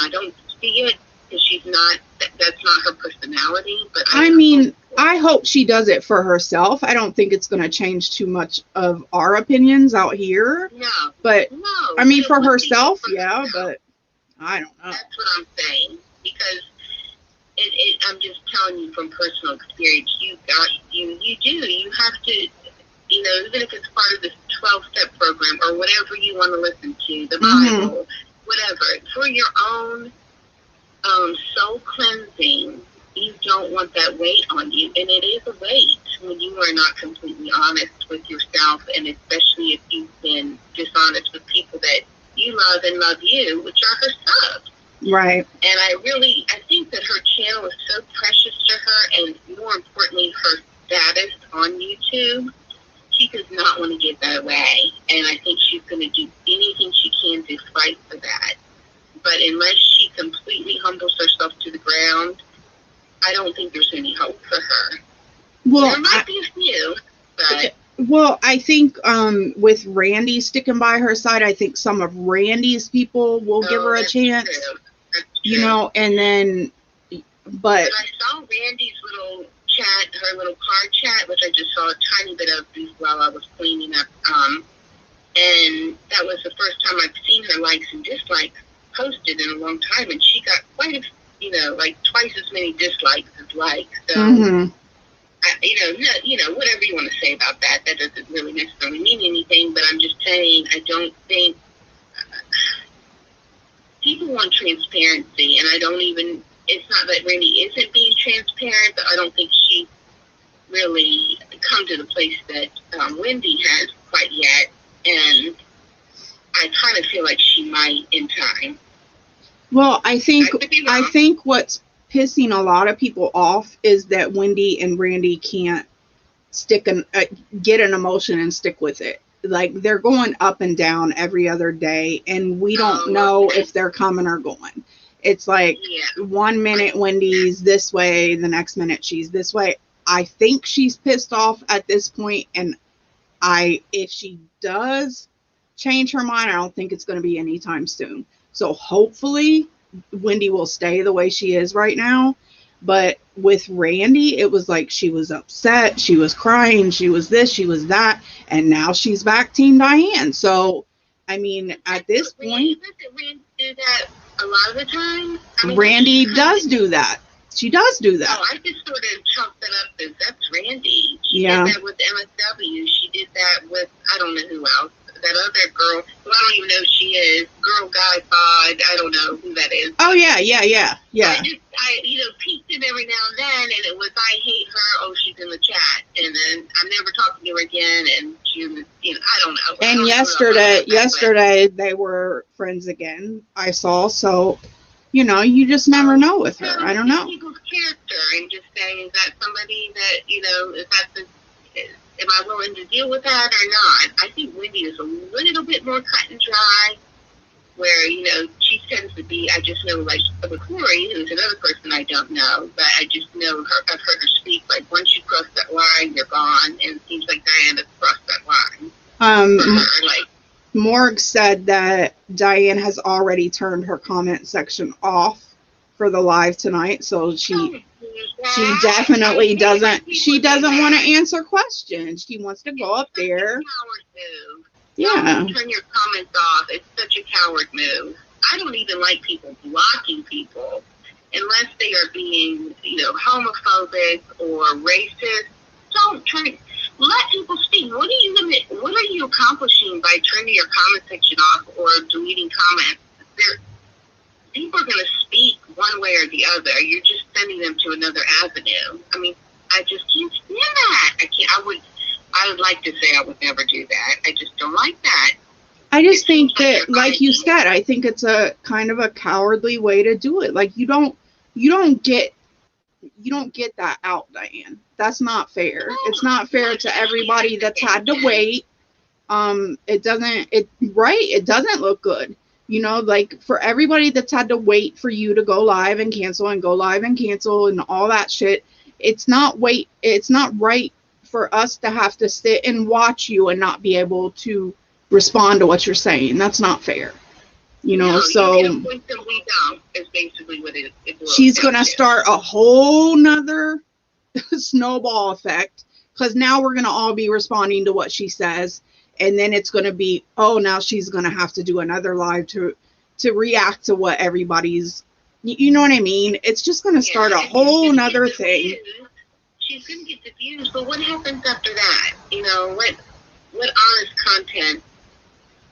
I don't see it, because she's not, that's not her personality. But I hope she does it for herself. I don't think it's going to change too much of our opinions out here. No. But, for herself, yeah, but I don't know. That's what I'm saying. Because I'm just telling you from personal experience, you have to, even if it's part of this 12-step program or whatever you want to listen to, the Bible, whatever, for your own soul cleansing, you don't want that weight on you. And it is a weight when you are not completely honest with yourself, and especially if you've been dishonest with people that you love and love you, which are her subs. Right. And I think that her channel is so precious to her, and more importantly, her status on YouTube. She does not want to give that away, and I think she's going to do anything she can to fight for that. But unless she completely humbles herself to the ground, I don't think there's any hope for her. Well, there might be a few, but... Well, I think with Randy sticking by her side, I think some of Randy's people will give her a chance. True. And then, but I saw Randy's little chat, her little card chat, which I just saw a tiny bit of while I was cleaning up. And that was the first time I've seen her likes and dislikes posted in a long time, and she got quite a, like twice as many dislikes as likes. So, whatever you want to say about that, that doesn't really necessarily mean anything. But I'm just saying, I don't think people want transparency, and I don't even. It's not that Randy isn't being transparent, but I don't think she's really come to the place that Wendy has quite yet, and I kind of feel like she might in time. Well, I think what's pissing a lot of people off is that Wendy and Randy can't get an emotion and stick with it. Like, they're going up and down every other day, and we don't know if they're coming or going. It's like 1 minute Wendy's this way, the next minute she's this way. I think she's pissed off at this point, and if she does change her mind, I don't think it's going to be anytime soon. So hopefully Wendy will stay the way she is right now. But with Randy, it was like she was upset, she was crying, she was this, she was that, and now she's back Team Diane. So, at this point, doesn't Randy do that a lot of the time? Randy does do that. She does do that. Oh, I just sort of chalked that up as that's Randy. She did that with MSW. She did that with, I don't know who else. that other girl, who I don't even know who she is, Girl Guy Pod, I don't know who that is. Oh, yeah. I peeked in every now and then, and it was, I hate her, oh, she's in the chat, and then I'm never talking to her again, and she was, I don't know. And yesterday they were friends again, I saw, so, you just never know with her. I don't know. People's character, and just say, is that somebody that, am I willing to deal with that or not? I think Wendy is a little bit more cut and dry, where, she tends to be, I just know, like, with Corey, who's another person I don't know, but I just know her, I've heard her speak, like, once you cross that line, you're gone, and it seems like Diana's crossed that line. Morg said that Diane has already turned her comment section off for the live tonight, so she definitely doesn't want to answer questions. She wants to go up there. Yeah. Turn your comments off. It's such a coward move. I don't even like people blocking people unless they are being, homophobic or racist. Don't let people speak. What are you accomplishing by turning your comment section off or deleting comments? People are going to speak one way or the other. You're just sending them to another avenue. I mean, I just can't stand that. I would like to say I would never do that. I just don't like that. I just think that, like you said, I think it's a kind of a cowardly way to do it. Like, you don't get that out, Diane. That's not fair. It's not fair to everybody that's had to wait. It doesn't look good. Like, for everybody that's had to wait for you to go live and cancel and go live and cancel and all that shit, it's not right for us to have to sit and watch you and not be able to respond to what you're saying. That's not fair. So you is basically what it she's going to start a whole nother snowball effect, because now we're going to all be responding to what she says. And then it's going to be, now she's going to have to do another live to react to what everybody's, you know what I mean? It's just going to start a whole nother thing. She's going to get the views, but what happens after that? What honest content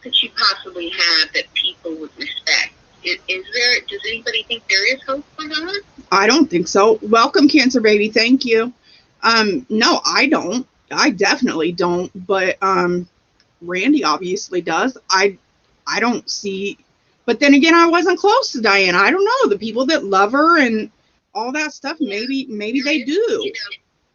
could she possibly have that people would respect? Does anybody think there is hope for her? I don't think so. Welcome, Cancer Baby. Thank you. No, I don't. I definitely don't. But Randy obviously does. I don't see. But then again, I wasn't close to Diana. I don't know. The people that love her and all that stuff, maybe they do.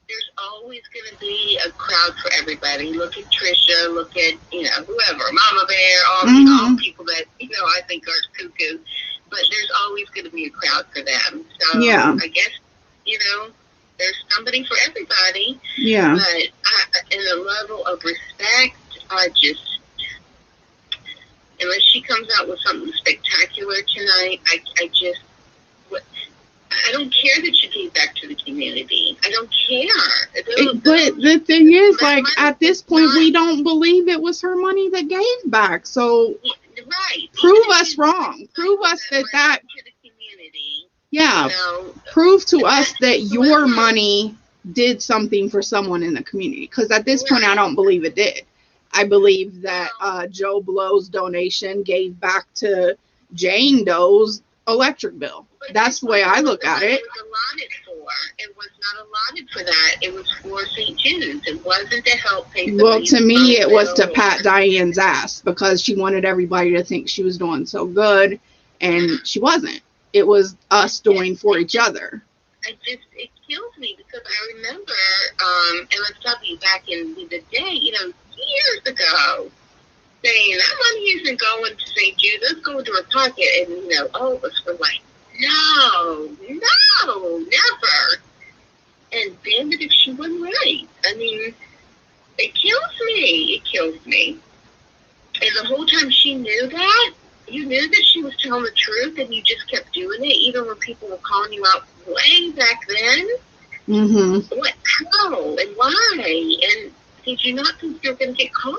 There's always going to be a crowd for everybody. Look at Trisha. Look at, whoever. Mama Bear. All the people that, I think are cuckoo. But there's always going to be a crowd for them. So yeah. I guess, there's somebody for everybody. Yeah. But in a level of respect, unless she comes out with something spectacular tonight, I don't care that you gave back to the community. I don't care. But the thing is, like, at this point, we don't believe it was her money that gave back. So, right. Prove us wrong. Prove us that. Yeah. Prove to us that your money did something for someone in the community. Because at this point, I don't believe it did. I believe that Joe Blow's donation gave back to Jane Doe's electric bill. That's the way I look at it. It was not allotted for that. It was for St. Jude's. It wasn't to help pay. Well, to me, it was to pat Diane's ass, because she wanted everybody to think she was doing so good, and she wasn't. It was us doing for each other. It kills me, because I remember, and let's tell you, back in the day, years ago, saying that money isn't going to St. Jude, let's go into her pocket, and it was for like, no, never. And damn it if she wasn't right. I mean, it kills me. And the whole time she knew that, you knew that she was telling the truth, and you just kept doing it, even when people were calling you out way back then. Mm-hmm. What, how, and why? And did you not think you were going to get caught?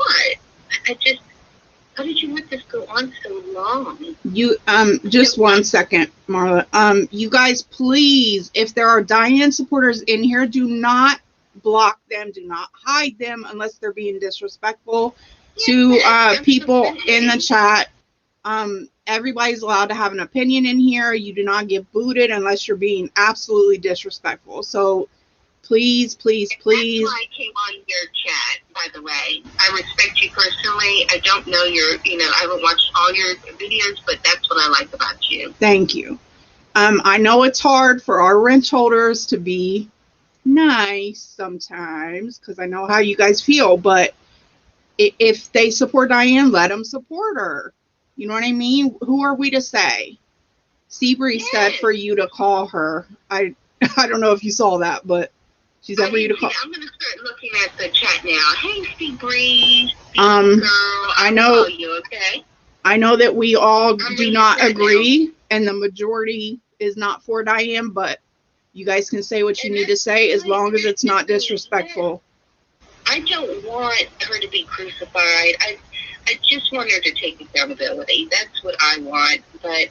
How did you let this go on so long? You, just one second, Marla. You guys, please, if there are Diane supporters in here, do not block them. Do not hide them unless they're being disrespectful. to people in the chat. Everybody's allowed to have an opinion in here. You do not get booted unless you're being absolutely disrespectful. So please, please, please. That's why I came on your chat, by the way. I respect you personally. I don't know I haven't watched all your videos, but that's what I like about you. Thank you. I know it's hard for our wrench holders to be nice sometimes because I know how you guys feel, but if they support Diane, let them support her. You know what I mean? Who are we to say? Seabree said for you to call her. I don't know if you saw that, but she said for you to call. I'm going to start looking at the chat now. Hey, Seabree. Girl, I know. You, okay? I know that we all do not agree, and the majority is not for Diane, but you guys can say what you need to say as long as it's not disrespectful. I don't want her to be crucified. I just want her to take accountability. That's what I want. But,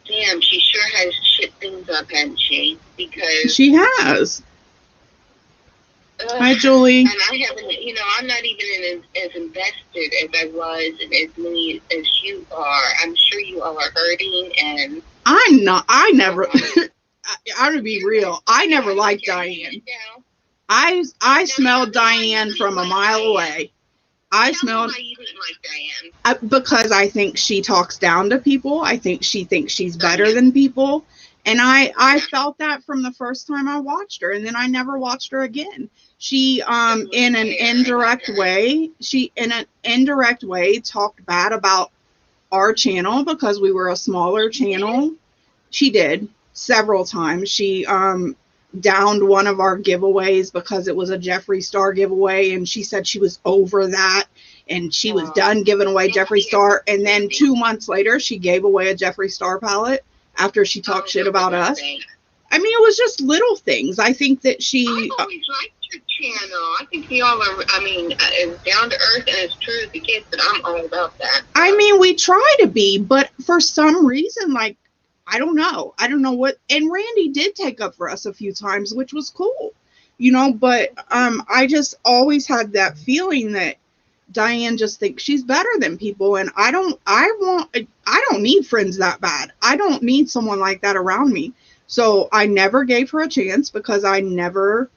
damn, she sure has shit things up, hasn't she? Because she has. Hi, Julie. And I haven't, I'm not even as invested as I was and as many as you are. I'm sure you all are hurting, and I'm not. I never. I'm gonna be real. I never liked Diane. I smelled Diane from a mile away. I smelled. Why you didn't like Diane? Because I think she talks down to people. I think she thinks she's better than people. And I felt that from the first time I watched her, and then I never watched her again. She in an indirect way talked bad about our channel because we were a smaller channel. She did several times. She downed one of our giveaways because it was a Jeffree Star giveaway, and she said she was over that and she was done giving away Jeffree Star. And then 2 months later, she gave away a Jeffree Star palette after she talked shit about us. I mean, it was just little things. I think that she. I always liked your channel. I think y'all are, as down to earth and as true as it gets, and I'm all about that. I mean, we try to be, but for some reason, like, I don't know what. And Randy did take up for us a few times, which was cool, but I just always had that feeling that Diane just thinks she's better than people, and I don't need friends that bad. I don't need someone like that around me. So I never gave her a chance because I never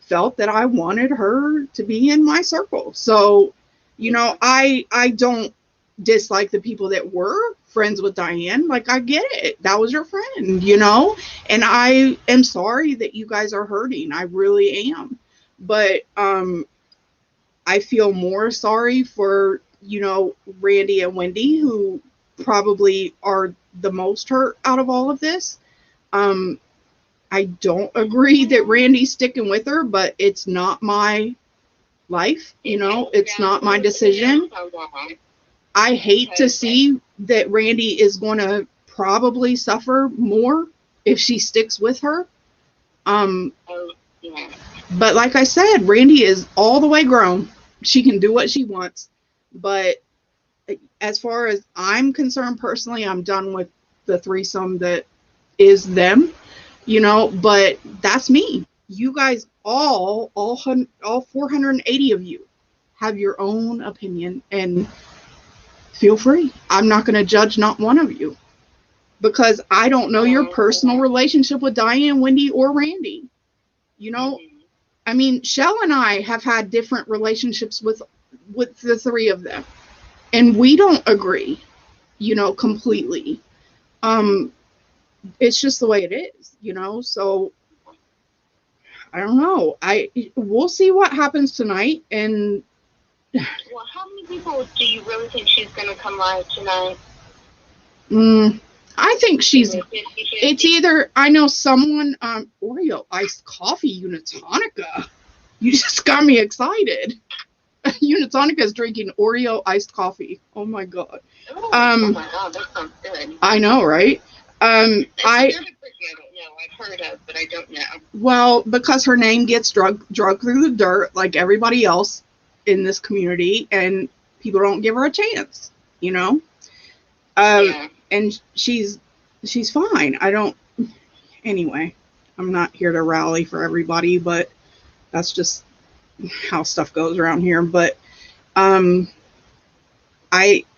felt that I wanted her to be in my circle. So, I don't dislike the people that were friends with Diane. Like, I get it. That was your friend, and I am sorry that you guys are hurting. I really am. But I feel more sorry for, Randy and Wendy, who probably are the most hurt out of all of this. I don't agree that Randy's sticking with her, but it's not my life. It's not my decision. I hate to see that Randy is going to probably suffer more if she sticks with her. But like I said, Randy is all the way grown. She can do what she wants. But as far as I'm concerned personally, I'm done with the threesome that is them, but that's me. You guys all 480 of you have your own opinion, and feel free. I'm not going to judge not one of you because I don't know your personal relationship with Diane, Wendy, or Randy. I mean, Shell and I have had different relationships with the three of them, and we don't agree, completely. It's just the way it is, so I don't know. We'll see what happens tonight. And well, how many people do you really think she's going to come live tonight? I think it's either, I know someone, Oreo iced coffee, Unitonica. You just got me excited. Unitonica is drinking Oreo iced coffee. Oh my God. Oh my God, that sounds good. I know, right? I don't know. I've heard of, but I don't know. Well, because her name gets drug through the dirt like everybody else in this community, and people don't give her a chance, and she's fine. Anyway, I'm not here to rally for everybody, but that's just how stuff goes around here. But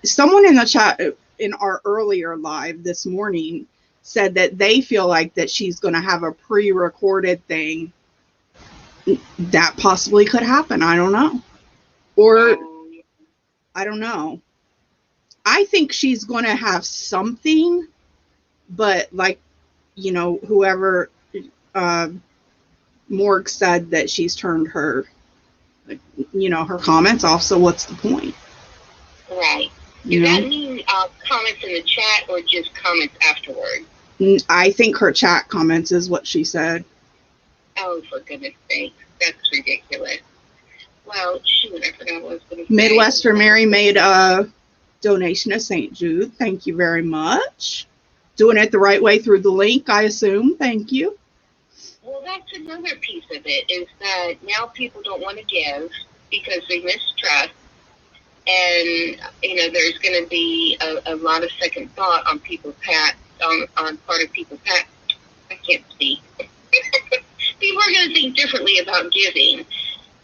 Someone in the chat in our earlier live this morning said that they feel like that she's going to have a pre-recorded thing. That possibly could happen. I don't know. Or I don't know. I think she's going to have something, but like, you know, whoever Morg said that she's turned her, you know, her comments off. So what's the point? Right. Does that mean comments in the chat or just comments afterward? I think her chat comments is what she said. Oh, for goodness sake. That's ridiculous. Well, shoot, I forgot what I was going to say. Midwestern Mary made a donation to St. Jude. Thank you very much. Doing it the right way through the link, I assume. Thank you. Well, that's another piece of it, is that now people don't want to give because they mistrust. And, you know, there's going to be a lot of second thought on people's on part of people's I can't speak. People are going to think differently about giving. And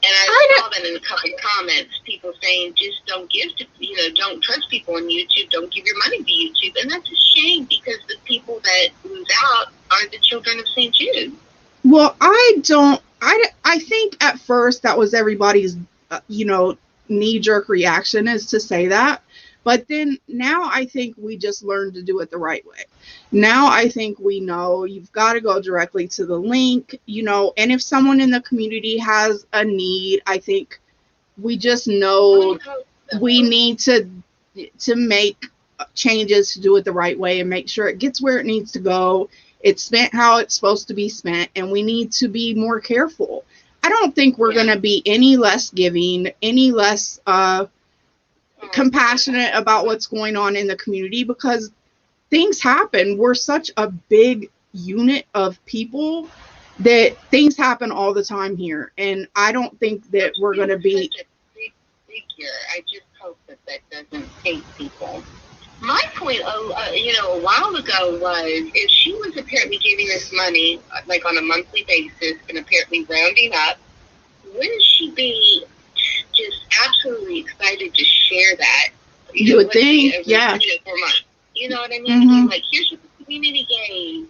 I saw that in a couple of comments, people saying just don't give to, you know, don't trust people on YouTube, don't give your money to YouTube. And that's a shame because the people that lose out are the children of St. Jude. Well, I think at first that was everybody's, you know, knee-jerk reaction is to say that. But then now I think we just learned to do it the right way. Now I think we know you've got to go directly to the link, you know, and if someone in the community has a need, I think we just know we need to make changes to do it the right way and make sure it gets where it needs to go. It's spent how it's supposed to be spent, and we need to be more careful. I don't think we're going to be any less giving, any less compassionate about what's going on in the community because things happen. We're such a big unit of people that things happen all the time here. And I don't think that we're going to be... Big figure. I just hope that doesn't take people. My point, you know, a while ago was if she was apparently giving us money, like on a monthly basis and apparently rounding up, wouldn't she be just absolutely excited to share that? You would think, yeah. You know what I mean? Mm-hmm. Like, here's what the community gave.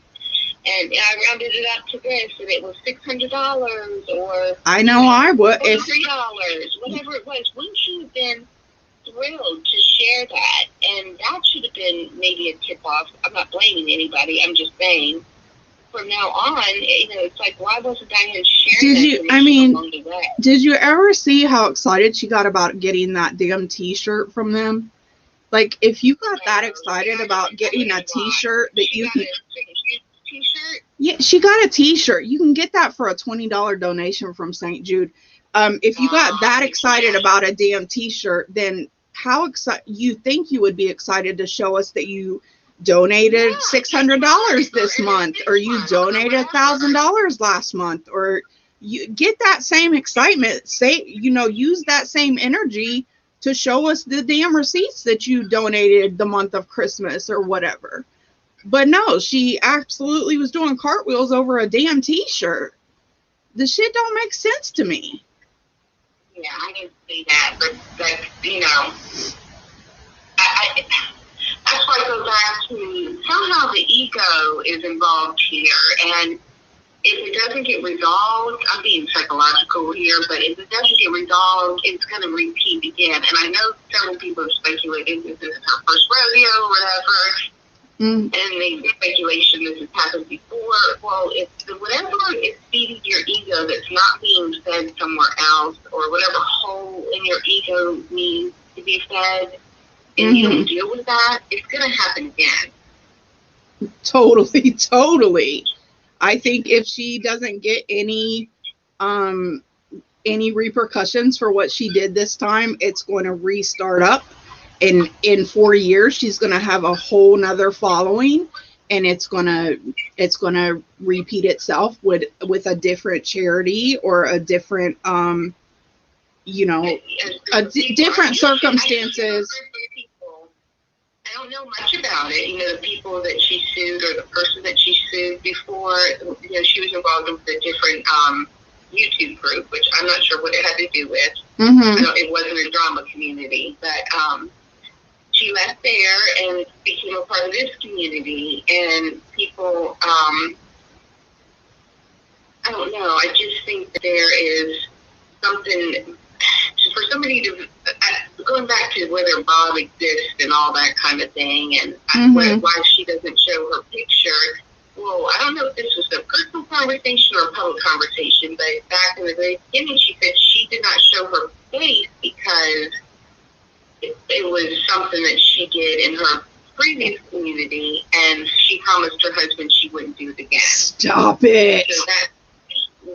And I rounded it up to this, and it was $600 or... I know I would. $3, whatever it was. Wouldn't you have been thrilled to share that? And that should have been maybe a tip-off. I'm not blaming anybody. I'm just saying, from now on, you know, it's like, why wasn't Diane sharing along the way? Did you ever see how excited she got about getting that damn T-shirt from them? Like, if you got that excited about getting a T-shirt that you can... T-shirt? Yeah, she got a T-shirt. You can get that for a $20 donation from St. Jude. If you got that excited about a damn T-shirt, then how excited you think you would be excited to show us that you donated $600 this month, or you donated $1,000 last month, or you get that same excitement. Say, you know, use that same energy to show us the damn receipts that you donated the month of Christmas or whatever. But no, she absolutely was doing cartwheels over a damn T-shirt. The shit don't make sense to me. Yeah, I didn't see that, but you know, that's why I go back to somehow the ego is involved here, and if it doesn't get resolved, I'm being psychological here, but if it doesn't get resolved, it's going to repeat again. And I know several people have speculated this is her first rodeo or whatever. And the speculation this has happened before. Well, if whatever is feeding your ego that's not being fed somewhere else, or whatever hole in your ego needs to be fed, and you don't deal with that, it's going to happen again. Totally. I think if she doesn't get any repercussions for what she did this time, it's going to restart up. And in 4 years, she's going to have a whole nother following, and it's going to repeat itself with a different charity or a different, different circumstances. I don't know much about it. You know, the people that she sued or the person that she sued before, you know, she was involved with the different YouTube group, which I'm not sure what it had to do with. It wasn't a drama community, but she left there and became a part of this community, and people, I don't know, I just think that there is something, for somebody to, going back to whether Bob exists and all that kind of thing, and why she doesn't show her picture. Well, I don't know if this was a personal conversation or a public conversation, but back in the very beginning, she said she did not show her face because it was something that she did in her previous community, and she promised her husband she wouldn't do it again. Stop it. So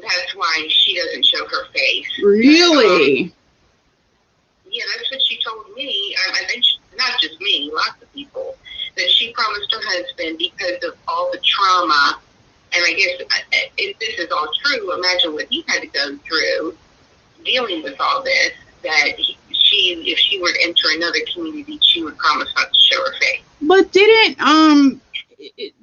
that's why she doesn't show her face. Really? But, yeah, that's what she told me. I think not just me, lots of people, that she promised her husband because of all the trauma. And I guess if this is all true, imagine what he had to go through dealing with all this, that if she were to enter another community, she would promise not to show her face. But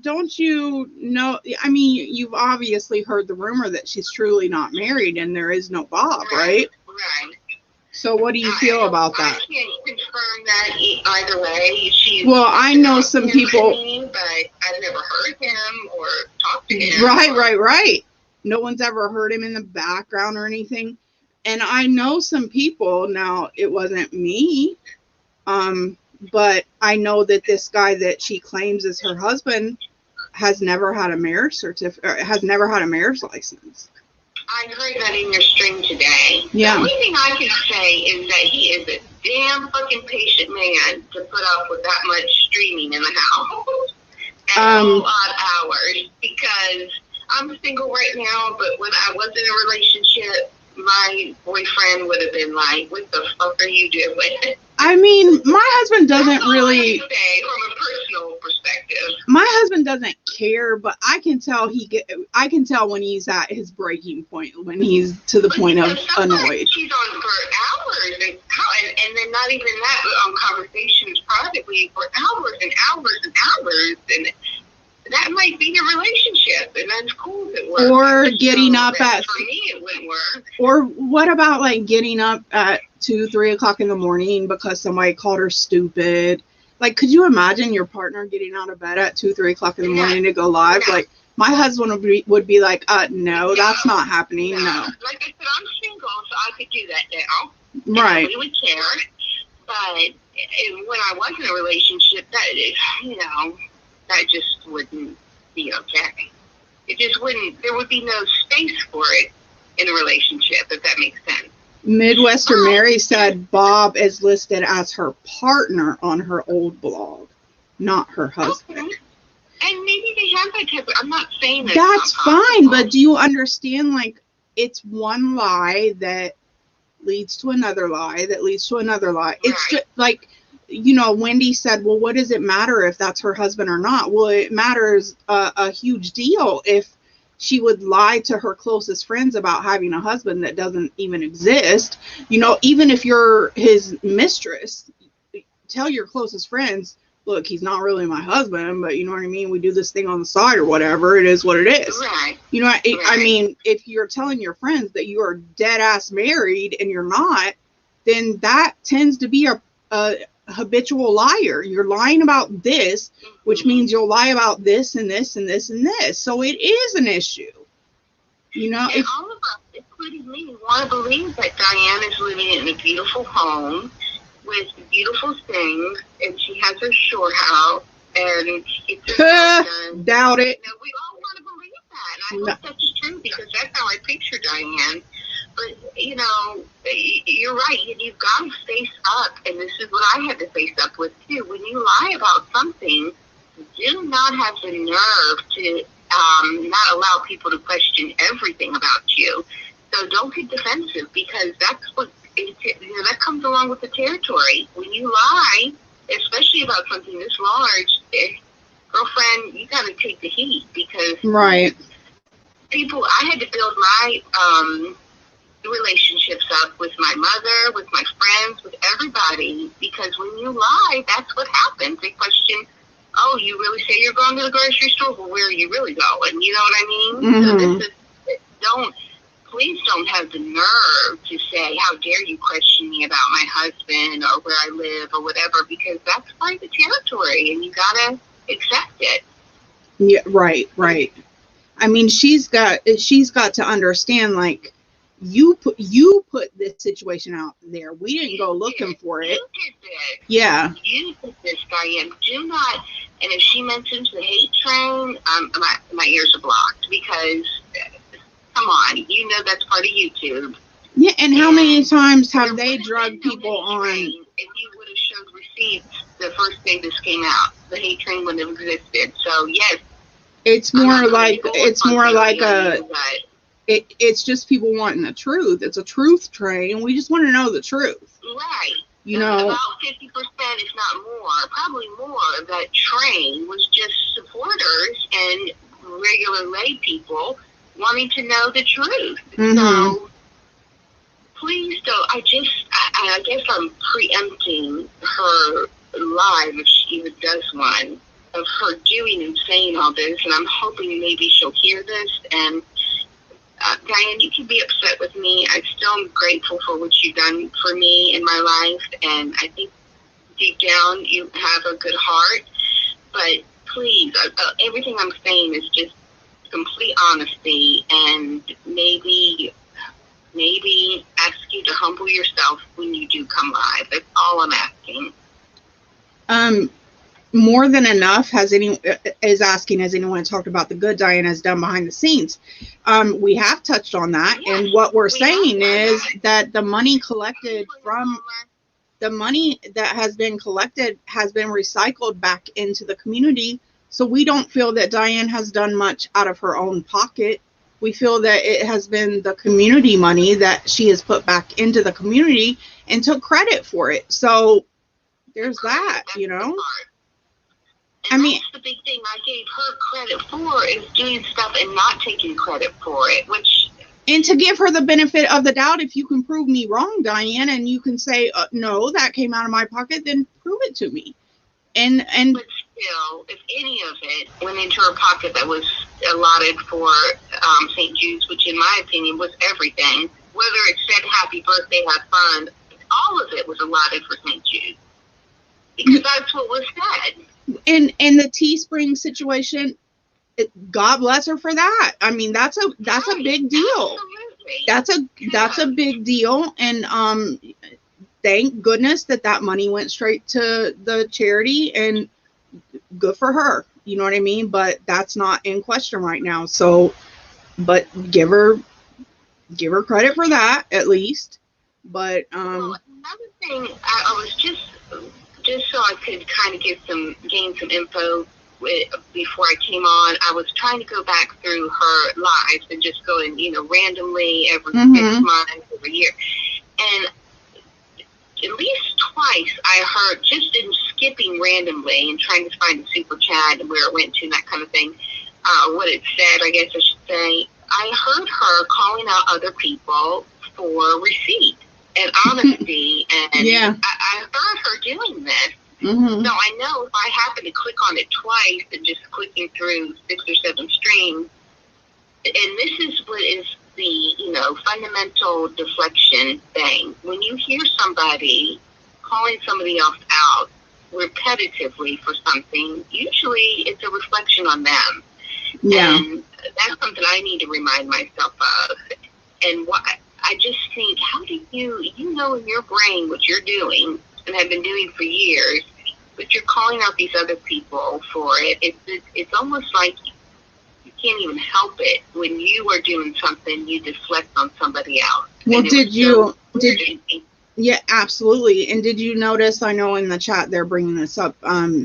don't you know, I mean, you've obviously heard the rumor that she's truly not married and there is no Bob, right? Right. So what do you feel about that? I can't confirm that either way. Well, I know some people, but I've never heard him or talked to him. Right. No one's ever heard him in the background or anything. And I know some people, now it wasn't me, but I know that this guy that she claims is her husband has never had a marriage certificate, has never had a marriage license. I heard that in your stream today. Yeah. The only thing I can say is that he is a damn fucking patient man to put up with that much streaming in the house and a lot of hours, because I'm single right now, but when I was in a relationship, my boyfriend would have been like, what the fuck are you doing? I mean, my husband doesn't really, from a personal perspective. My husband doesn't care, but I can tell I can tell when he's at his breaking point, when he's to the point of annoyed. She's on for hours, and then not even that, but on conversations privately for hours and hours and hours, and that might be the relationship, and that's cool if it works. Or getting up at, for me, it wouldn't work. Or what about like getting up at 2-3 o'clock in the morning because somebody called her stupid? Like, could you imagine your partner getting out of bed at 2-3 o'clock in the morning to go live? Yeah. Like, my husband would be like, no, that's not happening. No. Like I said, I'm single, so I could do that now. Right. Nobody would care. But when I was in a relationship, that just wouldn't be okay. It just wouldn't, there would be no space for it in a relationship, if that makes sense. Midwestern Mary said Bob is listed as her partner on her old blog, not her husband. Okay. And maybe they have that type of, I'm not saying that. That's fine, but do you understand, like, it's one lie that leads to another lie that leads to another lie. Right. It's just like, Wendy said, well, what does it matter if that's her husband or not? Well, it matters a huge deal if she would lie to her closest friends about having a husband that doesn't even exist. Even if you're his mistress, tell your closest friends, look, he's not really my husband, but you know what I mean? We do this thing on the side or whatever. It is what it is. Right. I mean, if you're telling your friends that you are dead ass married and you're not, then that tends to be a habitual liar. You're lying about this, which means you'll lie about this and this and this and this. So it is an issue. And all of us, including me, want to believe that Diane is living in a beautiful home with beautiful things, and she has her shore house, and it's doubt it. We all want to believe that. And I hope that's true, because that's how I picture Diane. But, you're right. You've got to face up, and this is what I had to face up with, too. When you lie about something, do not have the nerve to not allow people to question everything about you. So don't get defensive, because that's what that comes along with the territory. When you lie, especially about something this large, girlfriend, you got to take the heat, because right. I had to build my relationships up with my mother, with my friends, with everybody, because when you lie, that's what happens. They question, oh, you really say you're going to the grocery store? Well, where are you really going? You know what I mean? Mm-hmm. So don't please don't have the nerve to say, how dare you question me about my husband or where I live or whatever, because that's private territory and you gotta accept it. Yeah, right. I mean, she's got to understand, like, you put this situation out there. We didn't go looking for it. You did this. Yeah. You did this, Diane. Do not. And if she mentions the hate train, my ears are blocked, because come on, you know that's part of YouTube. Yeah, and how many times have they drugged people on? If you would have showed receipts the first day this came out, the hate train wouldn't have existed. So yes, it's more like it's just people wanting the truth. It's a truth train. We just want to know the truth. Right. You know, about 50%, if not more, probably more, of that train was just supporters and regular lay people wanting to know the truth. Mm-hmm. So please don't. I guess I'm preempting her live, if she even does one, of her doing and saying all this, and I'm hoping maybe she'll hear this. And Diane, you can be upset with me. I still am grateful for what you've done for me in my life, and I think deep down you have a good heart. But please, everything I'm saying is just complete honesty, and maybe ask you to humble yourself when you do come live. That's all I'm asking. More than enough has anyone talked about the good Diane has done behind the scenes? We have touched on that, yes, and what we're saying is that the money collected from the money that has been collected has been recycled back into the community. So we don't feel that Diane has done much out of her own pocket. We feel that it has been the community money that she has put back into the community and took credit for it. So there's that, you know. And that's the big thing I gave her credit for, is doing stuff and not taking credit for it, and to give her the benefit of the doubt. If you can prove me wrong, Diane, and you can say, no, that came out of my pocket, then prove it to me. And but still, if any of it went into her pocket that was allotted for St. Jude's, which in my opinion was everything, whether it said happy birthday, have fun, all of it was allotted for St. Jude's, because that's what was said. In the Teespring situation, God bless her for that. I mean, that's a big deal. Absolutely. That's a big deal, and thank goodness that money went straight to the charity, and good for her. You know what I mean? But that's not in question right now. So, but give her credit for that at least. But well, another thing, I was just so I could kind of gain some info before I came on, I was trying to go back through her lives and just going, randomly every 6 months, every year. And at least twice I heard, just in skipping randomly and trying to find the super chat and where it went to and that kind of thing, what it said, I guess I should say, I heard her calling out other people for receipt and honesty, and yeah. I heard her doing this. Mm-hmm. So I know if I happen to click on it twice and just clicking through 6 or 7 streams, and this is what is the fundamental deflection thing. When you hear somebody calling somebody else out repetitively for something, usually it's a reflection on them. Yeah. And that's something I need to remind myself of. And I just think, how do you in your brain what you're doing and have been doing for years, but you're calling out these other people for it. It's almost like you can't even help it. When you are doing something, you deflect on somebody else. Well, yeah, absolutely. And did you notice, I know in the chat they're bringing this up, you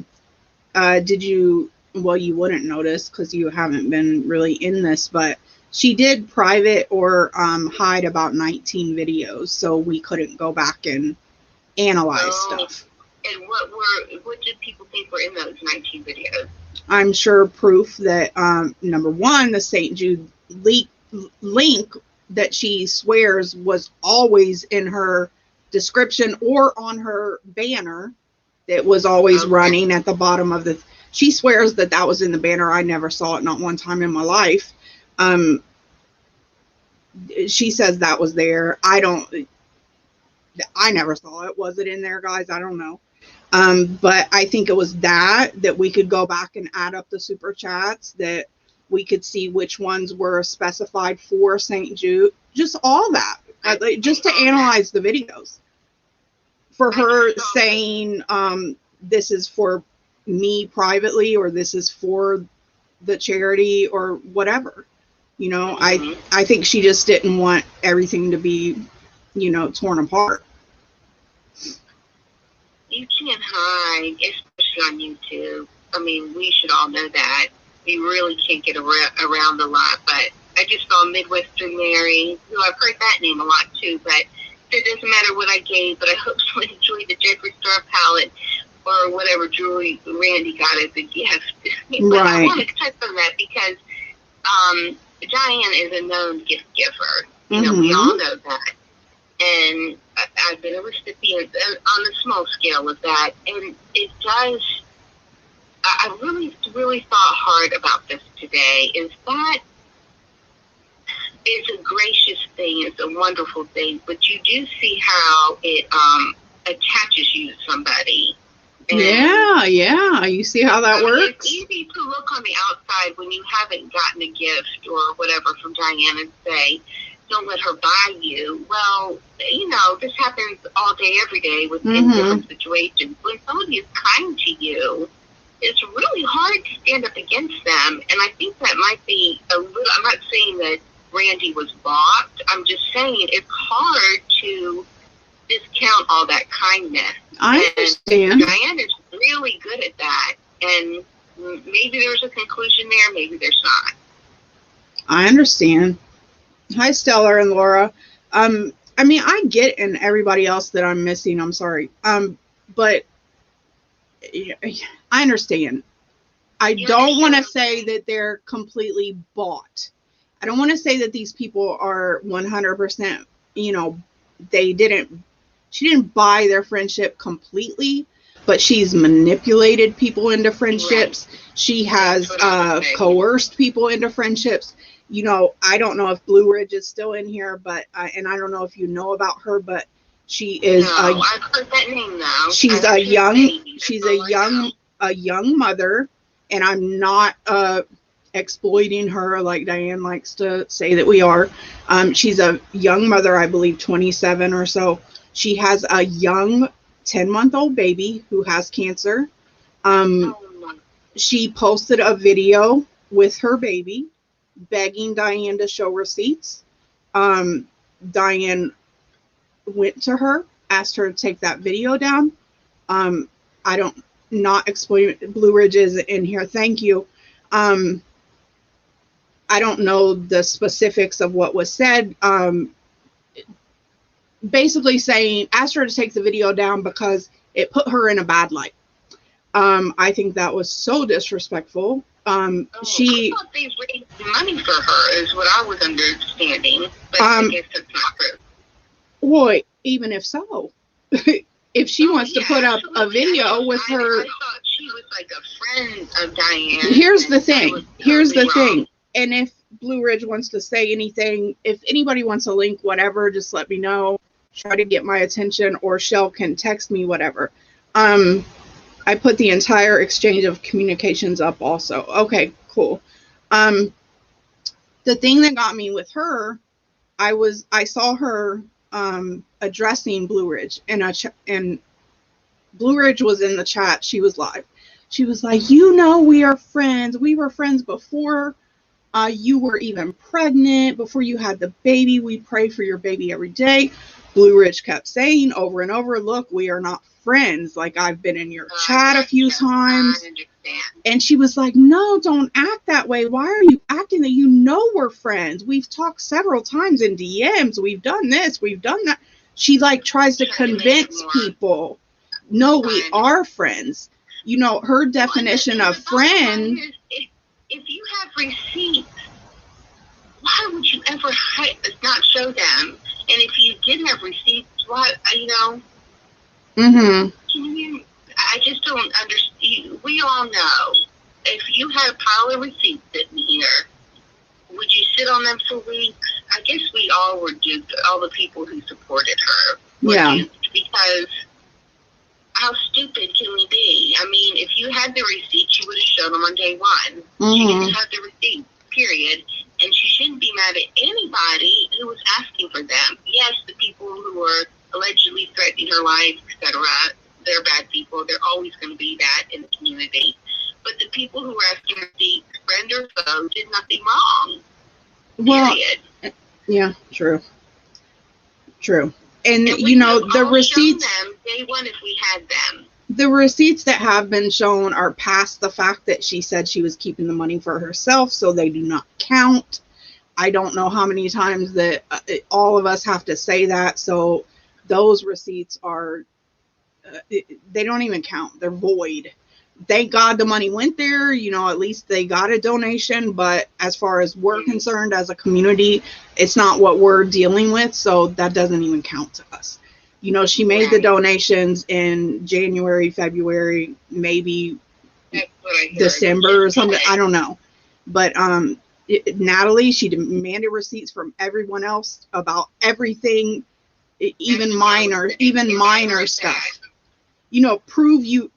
wouldn't notice because you haven't been really in this, but she did private or hide about 19 videos, so we couldn't go back and analyze stuff. And what did people think were in those 19 videos? I'm sure proof that number one, the St. Jude link that she swears was always in her description or on her banner that was always running at the bottom of the. She swears that was in the banner. I never saw it, not one time in my life. She says that was there. I never saw it. Was it in there, guys? I don't know. But I think it was that we could go back and add up the super chats, that we could see which ones were specified for St. Jude, just all that, just to analyze the videos. For her saying, this is for me privately, or this is for the charity, or whatever. You know, I think she just didn't want everything to be, you know, torn apart. You can't hide, especially on YouTube. I mean, we should all know that. We really can't get around a lot. But I just saw Midwestern Mary, who I've heard that name a lot too. But it doesn't matter what I gave, but I hope someone enjoyed the Jeffree Star palette or whatever jewelry Randy got as a gift. But I want to touch on that because Diane is a known gift giver. You know, we all know that. And I've been a recipient on a small scale of that. And it does, I really, really thought hard about this today, is that it's a gracious thing, it's a wonderful thing, but you do see how it attaches you to somebody. And yeah, you see how that works? It's easy to look on the outside when you haven't gotten a gift or whatever from Diane and say, don't let her buy you. Well, you know, this happens all day, every day with in different situations. When somebody is kind to you, it's really hard to stand up against them. And I think that might be a little, I'm not saying that Randy was bought. I'm just saying it's hard to discount all that kindness. I understand. And Diane is really good at that. And maybe there's a conclusion there, maybe there's not. I understand. Hi, Stellar and Laura. I mean, I get, and everybody else that I'm missing, I'm sorry. But I understand. I don't want to say that they're completely bought. I don't want to say that these people are 100%, you know, she didn't buy their friendship completely, but she's manipulated people into friendships. Right. She has coerced people into friendships. You know, I don't know if Blue Ridge is still in here, but and I don't know if you know about her, but she is. I've heard that name now. She's a young mother, and I'm not exploiting her like Diane likes to say that we are. She's a young mother, I believe 27 or so. She has a young 10-month-old baby who has cancer. She posted a video with her baby begging Diane to show receipts. Diane went to her, asked her to take that video down. Not explain, Blue Ridge is in here, thank you. I don't know the specifics of what was said. Basically saying, asked her to take the video down because it put her in a bad light. I think that was so disrespectful. I thought they raised money for her, is what I was understanding. But I guess that's not true. Well, even if so, if she wants to put up a video with her. I thought she was like a friend of Diane. Here's the thing. And if Blue Ridge wants to say anything, if anybody wants a link, whatever, just let me know. Try to get my attention, or Shell can text me, whatever. I put the entire exchange of communications up also. Okay, cool. The thing that got me with her, I saw her addressing Blue Ridge, and Blue Ridge was in the chat. She was live. She was like, you know, we are friends. We were friends before you were even pregnant, before you had the baby. We pray for your baby every day. Blue Ridge kept saying over and over, look, we are not friends. Like, I've been in your chat a few times. And she was like, no, don't act that way. Why are you acting that you know we're friends? We've talked several times in DMs. We've done this. We've done that. She like tries to convince people, no, we are friends. You know, her definition of friend. If you have receipts, why would you ever not show them? And if you did have receipts, why, you know? I just don't understand. We all know, if you had a pile of receipts sitting here, would you sit on them for weeks? I guess we all were duped, all the people who supported her were duped, because how stupid can we be? I mean, if you had the receipts, you would have shown them on day one. She didn't have the receipt, period. And she shouldn't be mad at anybody who was asking for them. Yes, the people who were allegedly threatening her life, etc., they're bad people. They're always going to be that in the community. But the people who were asking receipts, friend or foe, did nothing wrong. Period. Well, yeah, true. And you know, the receipts, them day one if we had them. The receipts that have been shown are past the fact that she said she was keeping the money for herself, so they do not count. I don't know how many times that all of us have to say that, so those receipts are, they don't even count. They're void. Thank God the money went there, you know, at least they got a donation, but as far as we're concerned as a community, it's not what we're dealing with, so that doesn't even count to us. You know, she made the donations in January, February, maybe December or something. I don't know. But Natalie, she demanded receipts from everyone else about everything, even minor stuff. You know, prove you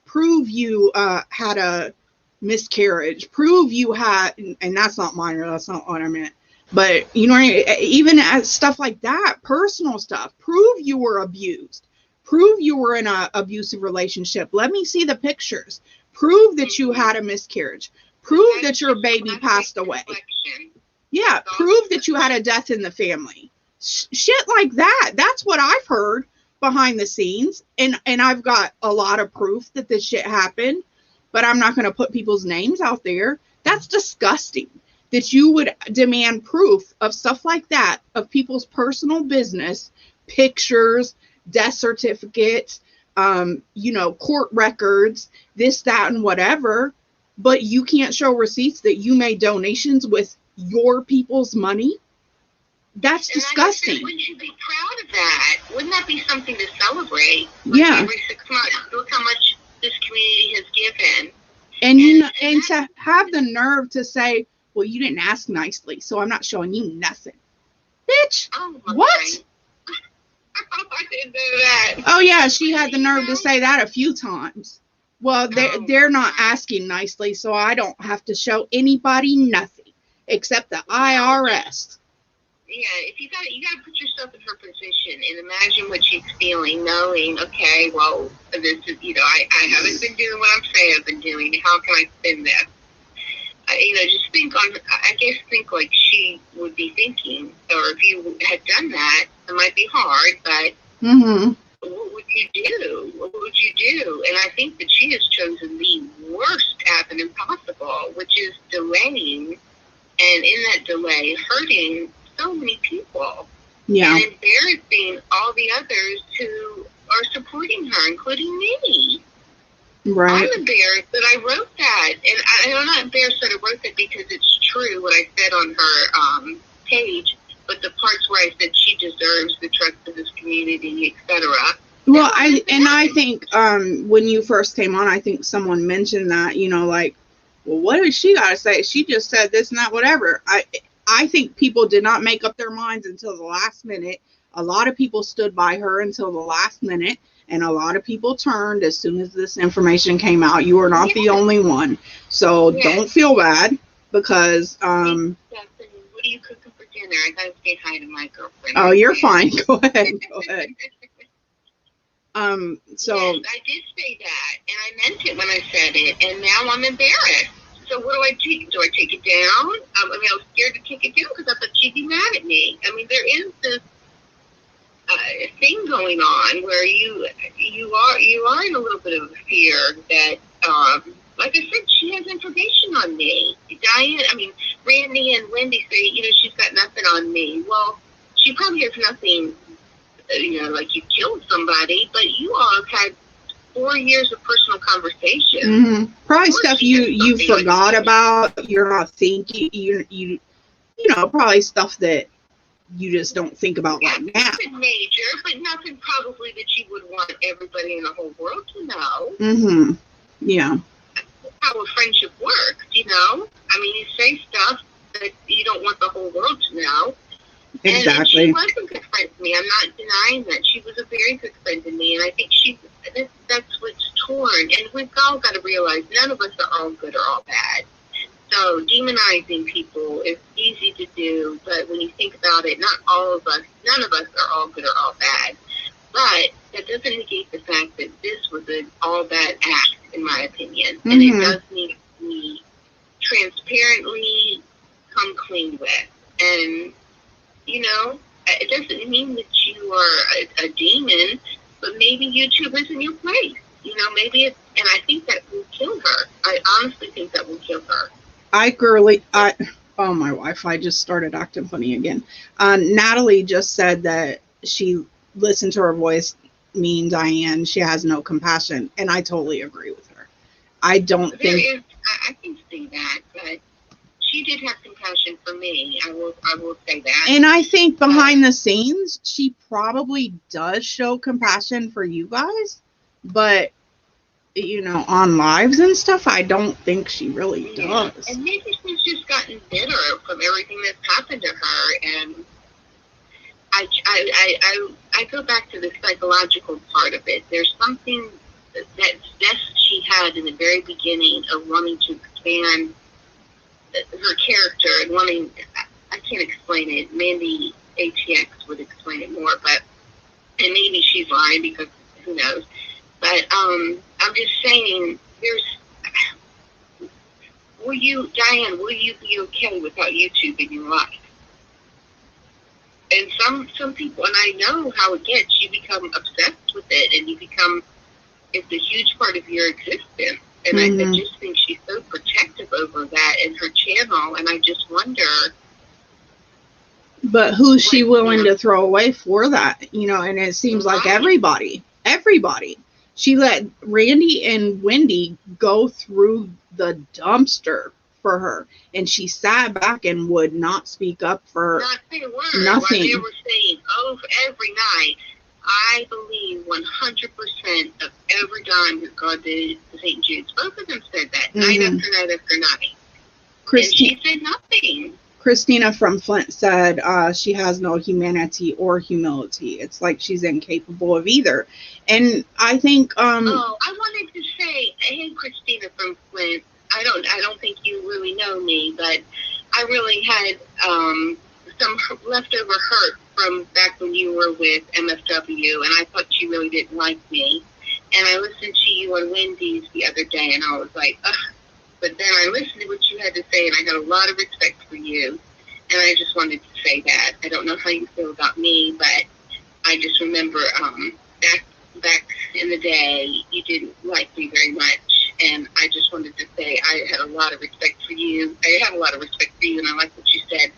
had a miscarriage, prove you had, and that's not minor, that's not what I meant. But, you know, even as stuff like that, personal stuff, prove you were abused, prove you were in an abusive relationship. Let me see the pictures. Prove that you had a miscarriage. Prove that your baby passed away. Yeah, prove that you had a death in the family. Shit like that. That's what I've heard behind the scenes. And I've got a lot of proof that this shit happened, but I'm not going to put people's names out there. That's disgusting. That you would demand proof of stuff like that, of people's personal business, pictures, death certificates, you know, court records, this, that, and whatever, but you can't show receipts that you made donations with your people's money. That's disgusting. Wouldn't you be proud of that? Wouldn't that be something to celebrate? Yeah. Every 6 months, look how much this community has given. And you know, and to have the nerve to say, well, you didn't ask nicely, so I'm not showing you nothing. Bitch, what? I didn't know that. Oh, yeah, she had the nerve to say that a few times. Well, they're not asking nicely, so I don't have to show anybody nothing except the IRS. Yeah, if you gotta put yourself in her position and imagine what she's feeling, knowing, okay, well, this is, you know, I haven't been doing what I'm saying I've been doing. How can I spend this? You know, just think like she would be thinking, or if you had done that, it might be hard, but what would you do? What would you do? And I think that she has chosen the worst avenue possible, which is delaying, and in that delay, hurting so many people. Yeah. And embarrassing all the others who are supporting her, including me. Right. I'm embarrassed that I wrote that. And I'm not embarrassed that I wrote that because it's true what I said on her page, but the parts where I said she deserves the trust of this community, etc. Well, I think when you first came on, I think someone mentioned that, you know, like, well, what does she got to say? She just said this and that, whatever. I think people did not make up their minds until the last minute. A lot of people stood by her until the last minute. And a lot of people turned as soon as this information came out. You are not the only one. So don't feel bad because... what are you cooking for dinner? I got to say hi to my girlfriend. Oh, you're fine. Go ahead. Go ahead. Yes, I did say that. And I meant it when I said it. And now I'm embarrassed. So what do I take? Do I take it down? I mean, I was scared to take it down because I thought she'd be mad at me. I mean, there is this thing going on where you are in a little bit of a fear that, like I said, she has information on me. Randy and Wendy say, you know, she's got nothing on me. Well, she probably has nothing, you know, like you killed somebody, but you all have had 4 years of personal conversation. Probably stuff you forgot about. You're not thinking. You know, probably stuff that you just don't think about right now. Nothing major, but nothing probably that you would want everybody in the whole world to know. Yeah. That's how a friendship works, you know? I mean, you say stuff that you don't want the whole world to know. Exactly. And she was a good friend to me. I'm not denying that. She was a very good friend to me, and I think that's what's torn. And we've all got to realize none of us are all good or all bad. So demonizing people is easy to do, but when you think about it, none of us are all good or all bad. But that doesn't negate the fact that this was an all bad act, in my opinion. And it does need to be transparently come clean with. And, you know, it doesn't mean that you are a demon, but maybe YouTube isn't your place. You know, maybe it's, and I think that will kill her. I honestly think that will kill her. Oh, my Wi-Fi just started acting funny again. Natalie just said that she listened to her voice, mean Diane, she has no compassion. And I totally agree with her. I don't think... I can see that, but she did have compassion for me. I will say that. And I think behind the scenes, she probably does show compassion for you guys. But, you know, on lives and stuff, I don't think she really does. And maybe she's just gotten bitter from everything that's happened to her. And I go back to the psychological part of it. There's something that she had in the very beginning of wanting to expand her character and wanting, I can't explain it. Mandy ATX would explain it more, and maybe she's lying because who knows. But I'm just saying, Diane, will you be okay without YouTube in your life? And some people, and I know how it gets, you become obsessed with it, and it's a huge part of your existence. And I just think she's so protective over that and her channel, and I just wonder. But who's she willing to throw away for that? You know, and it seems like everybody. She let Randy and Wendy go through the dumpster for her, and she sat back and would not speak up for nothing. They were saying every night, I believe 100% of every dime has gone to St. Jude's. Both of them said that night after night after night. And she said nothing. Christina from Flint said she has no humanity or humility. It's like she's incapable of either. And I think I wanted to say, hey, Christina from Flint, I don't think you really know me, but I really had some leftover hurt from back when you were with MFW, and I thought you really didn't like me. And I listened to you on Wendy's the other day, and I was like, ugh. But then I listened to what you had to say, and I had a lot of respect for you. And I just wanted to say that. I don't know how you feel about me, but I just remember back in the day, you didn't like me very much. And I just wanted to say I had a lot of respect for you. I have a lot of respect for you, and I like what you said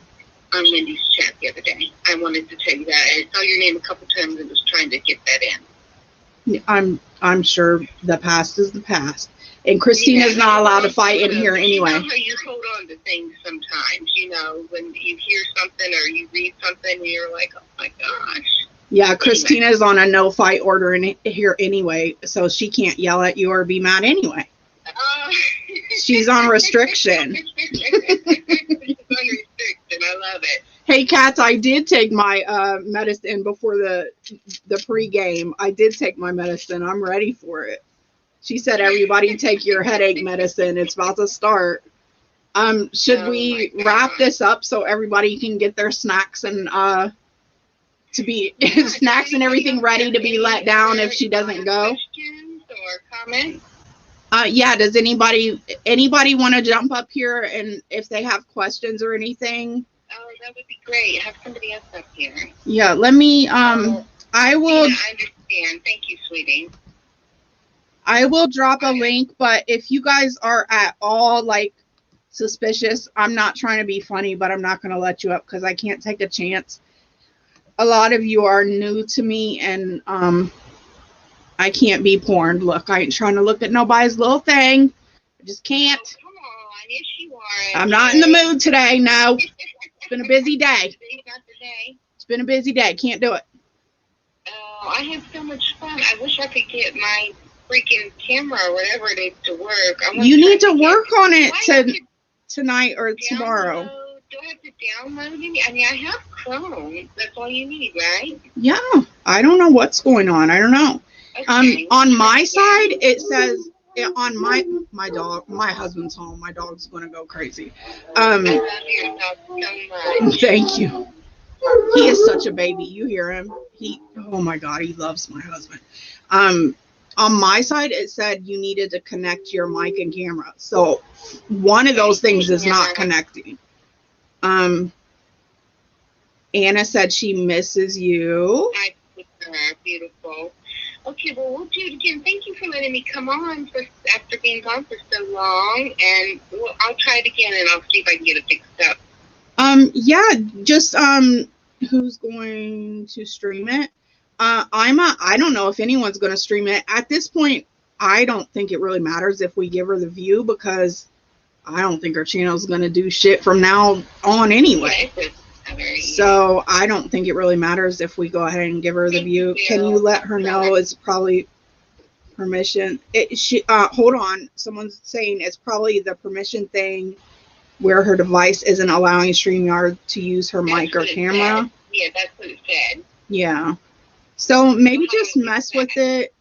on Wendy's chat the other day. I wanted to tell you that. I saw your name a couple times and was trying to get that in. I'm sure the past is the past. And Christina's not allowed to fight in here anyway. You know how you hold on to things sometimes, you know, when you hear something or you read something and you're like, oh my gosh. Yeah, Christina's on a no fight order in here anyway, so she can't yell at you or be mad anyway. She's on restriction. She's on restriction. I love it. Hey, Cats, I did take my medicine before the pregame. I did take my medicine. I'm ready for it. She said, everybody take your headache medicine. It's about to start. Should we wrap this up so everybody can get their snacks and snacks and everything ready to be let down if she doesn't go? Questions or comments? Yeah, does anybody want to jump up here and if they have questions or anything? Oh, that would be great. Have somebody else up here. Yeah, let me, I will. Yeah, I understand. Thank you, sweetie. I will drop a link, but if you guys are at all like suspicious, I'm not trying to be funny, but I'm not going to let you up because I can't take a chance. A lot of you are new to me, and I can't be porned. Look, I ain't trying to look at nobody's little thing. I just can't. Oh, come on, yes you are. I'm not in the mood today. No, it's been a busy day. It's been a busy day. Can't do it. Oh, I had so much fun. I wish I could get my freaking camera or whatever it is to work. You need to work on it tonight or tomorrow. Do I have to download any? I mean, I have Chrome. That's all you need, right? Yeah. I don't know what's going on. I don't know. Okay. On my side, it says on my husband's home. My dog's gonna go crazy. I love your dog so much. Thank you. He is such a baby. You hear him? Oh my God, he loves my husband. On my side, it said you needed to connect your mic and camera. So one of those things is not connecting. Anna said she misses you. I miss her. Beautiful. Okay, well, we'll do it again. Thank you for letting me come on after being gone for so long. And I'll try it again, and I'll see if I can get it fixed up. Yeah, just who's going to stream it? I don't know if anyone's going to stream it at this point. I don't think it really matters if we give her the view, because I don't think her channel is going to do shit from now on anyway. So I don't think it really matters if we go ahead and give her the view. Can you let her know it's probably permission? Hold on. Someone's saying it's probably the permission thing where her device isn't allowing StreamYard to use her mic or camera. Yeah, that's what it said. Yeah. So maybe just mess with it,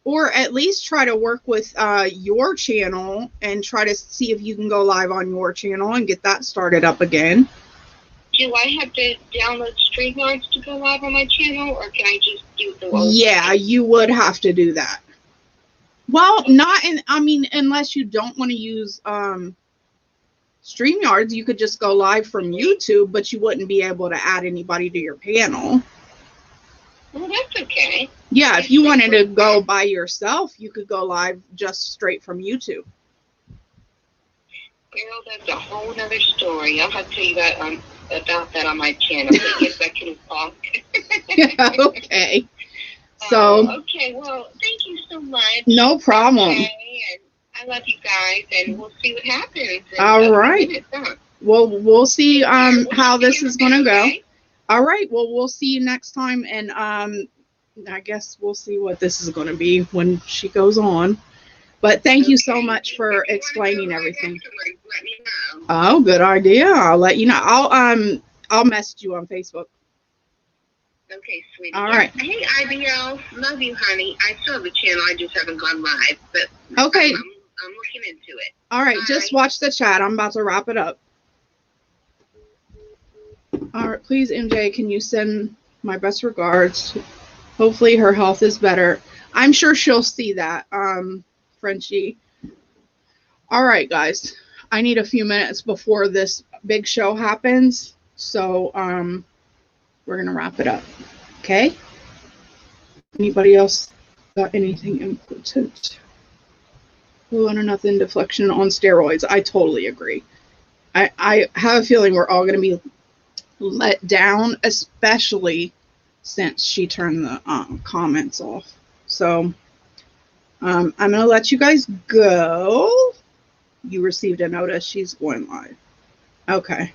or at least try to work with your channel and try to see if you can go live on your channel and get that started up again. Do I have to download StreamYard to go live on my channel, or can I just do the old Yeah, thing? you would have to do that. Well, unless you don't want to use StreamYards, you could just go live from YouTube, but you wouldn't be able to add anybody to your panel. Well, that's okay. Yeah, if you wanted to go by yourself, you could go live just straight from YouTube. Girl, that's a whole nother story. I'll have to tell you about that on my channel. But yes, I can talk. Okay. So. Okay, well, thank you so much. No problem. Okay, and I love you guys, and we'll see what happens. All right. Well, we'll see how this is going to go. Okay. All right. Well, we'll see you next time, and I guess we'll see what this is going to be when she goes on. But thank you so much for explaining everything. Let me know. Oh, good idea. I'll let you know. I'll message you on Facebook. Okay, sweetie. All right. Hey, IBL. Love you, honey. I still have a channel. I just haven't gone live. But okay. I'm looking into it. All right. Just watch the chat. I'm about to wrap it up. All right. Please, MJ, can you send my best regards? Hopefully her health is better. I'm sure she'll see that, Frenchie. All right, guys. I need a few minutes before this big show happens. So, we're going to wrap it up. Okay? Anybody else got anything important? Blue and nothing deflection on steroids. I totally agree. I have a feeling we're all going to be let down, especially since she turned the comments off. So I'm going to let you guys go. You received a notice. She's going live. Okay.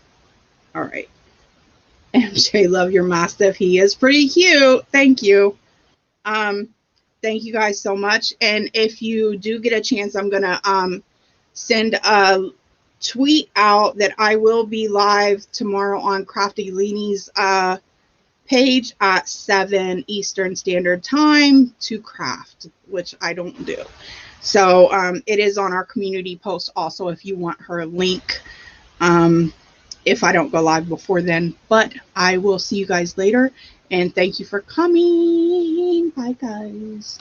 All right. MJ, love your Mastiff. He is pretty cute. Thank you. Thank you guys so much. And if you do get a chance, I'm going to send a tweet out that I will be live tomorrow on Crafty Leanie's page at 7 Eastern Standard Time to craft, which I don't do. So it is on our community post also if you want her link. If I don't go live before then, but I will see you guys later, and thank you for coming. Bye, guys.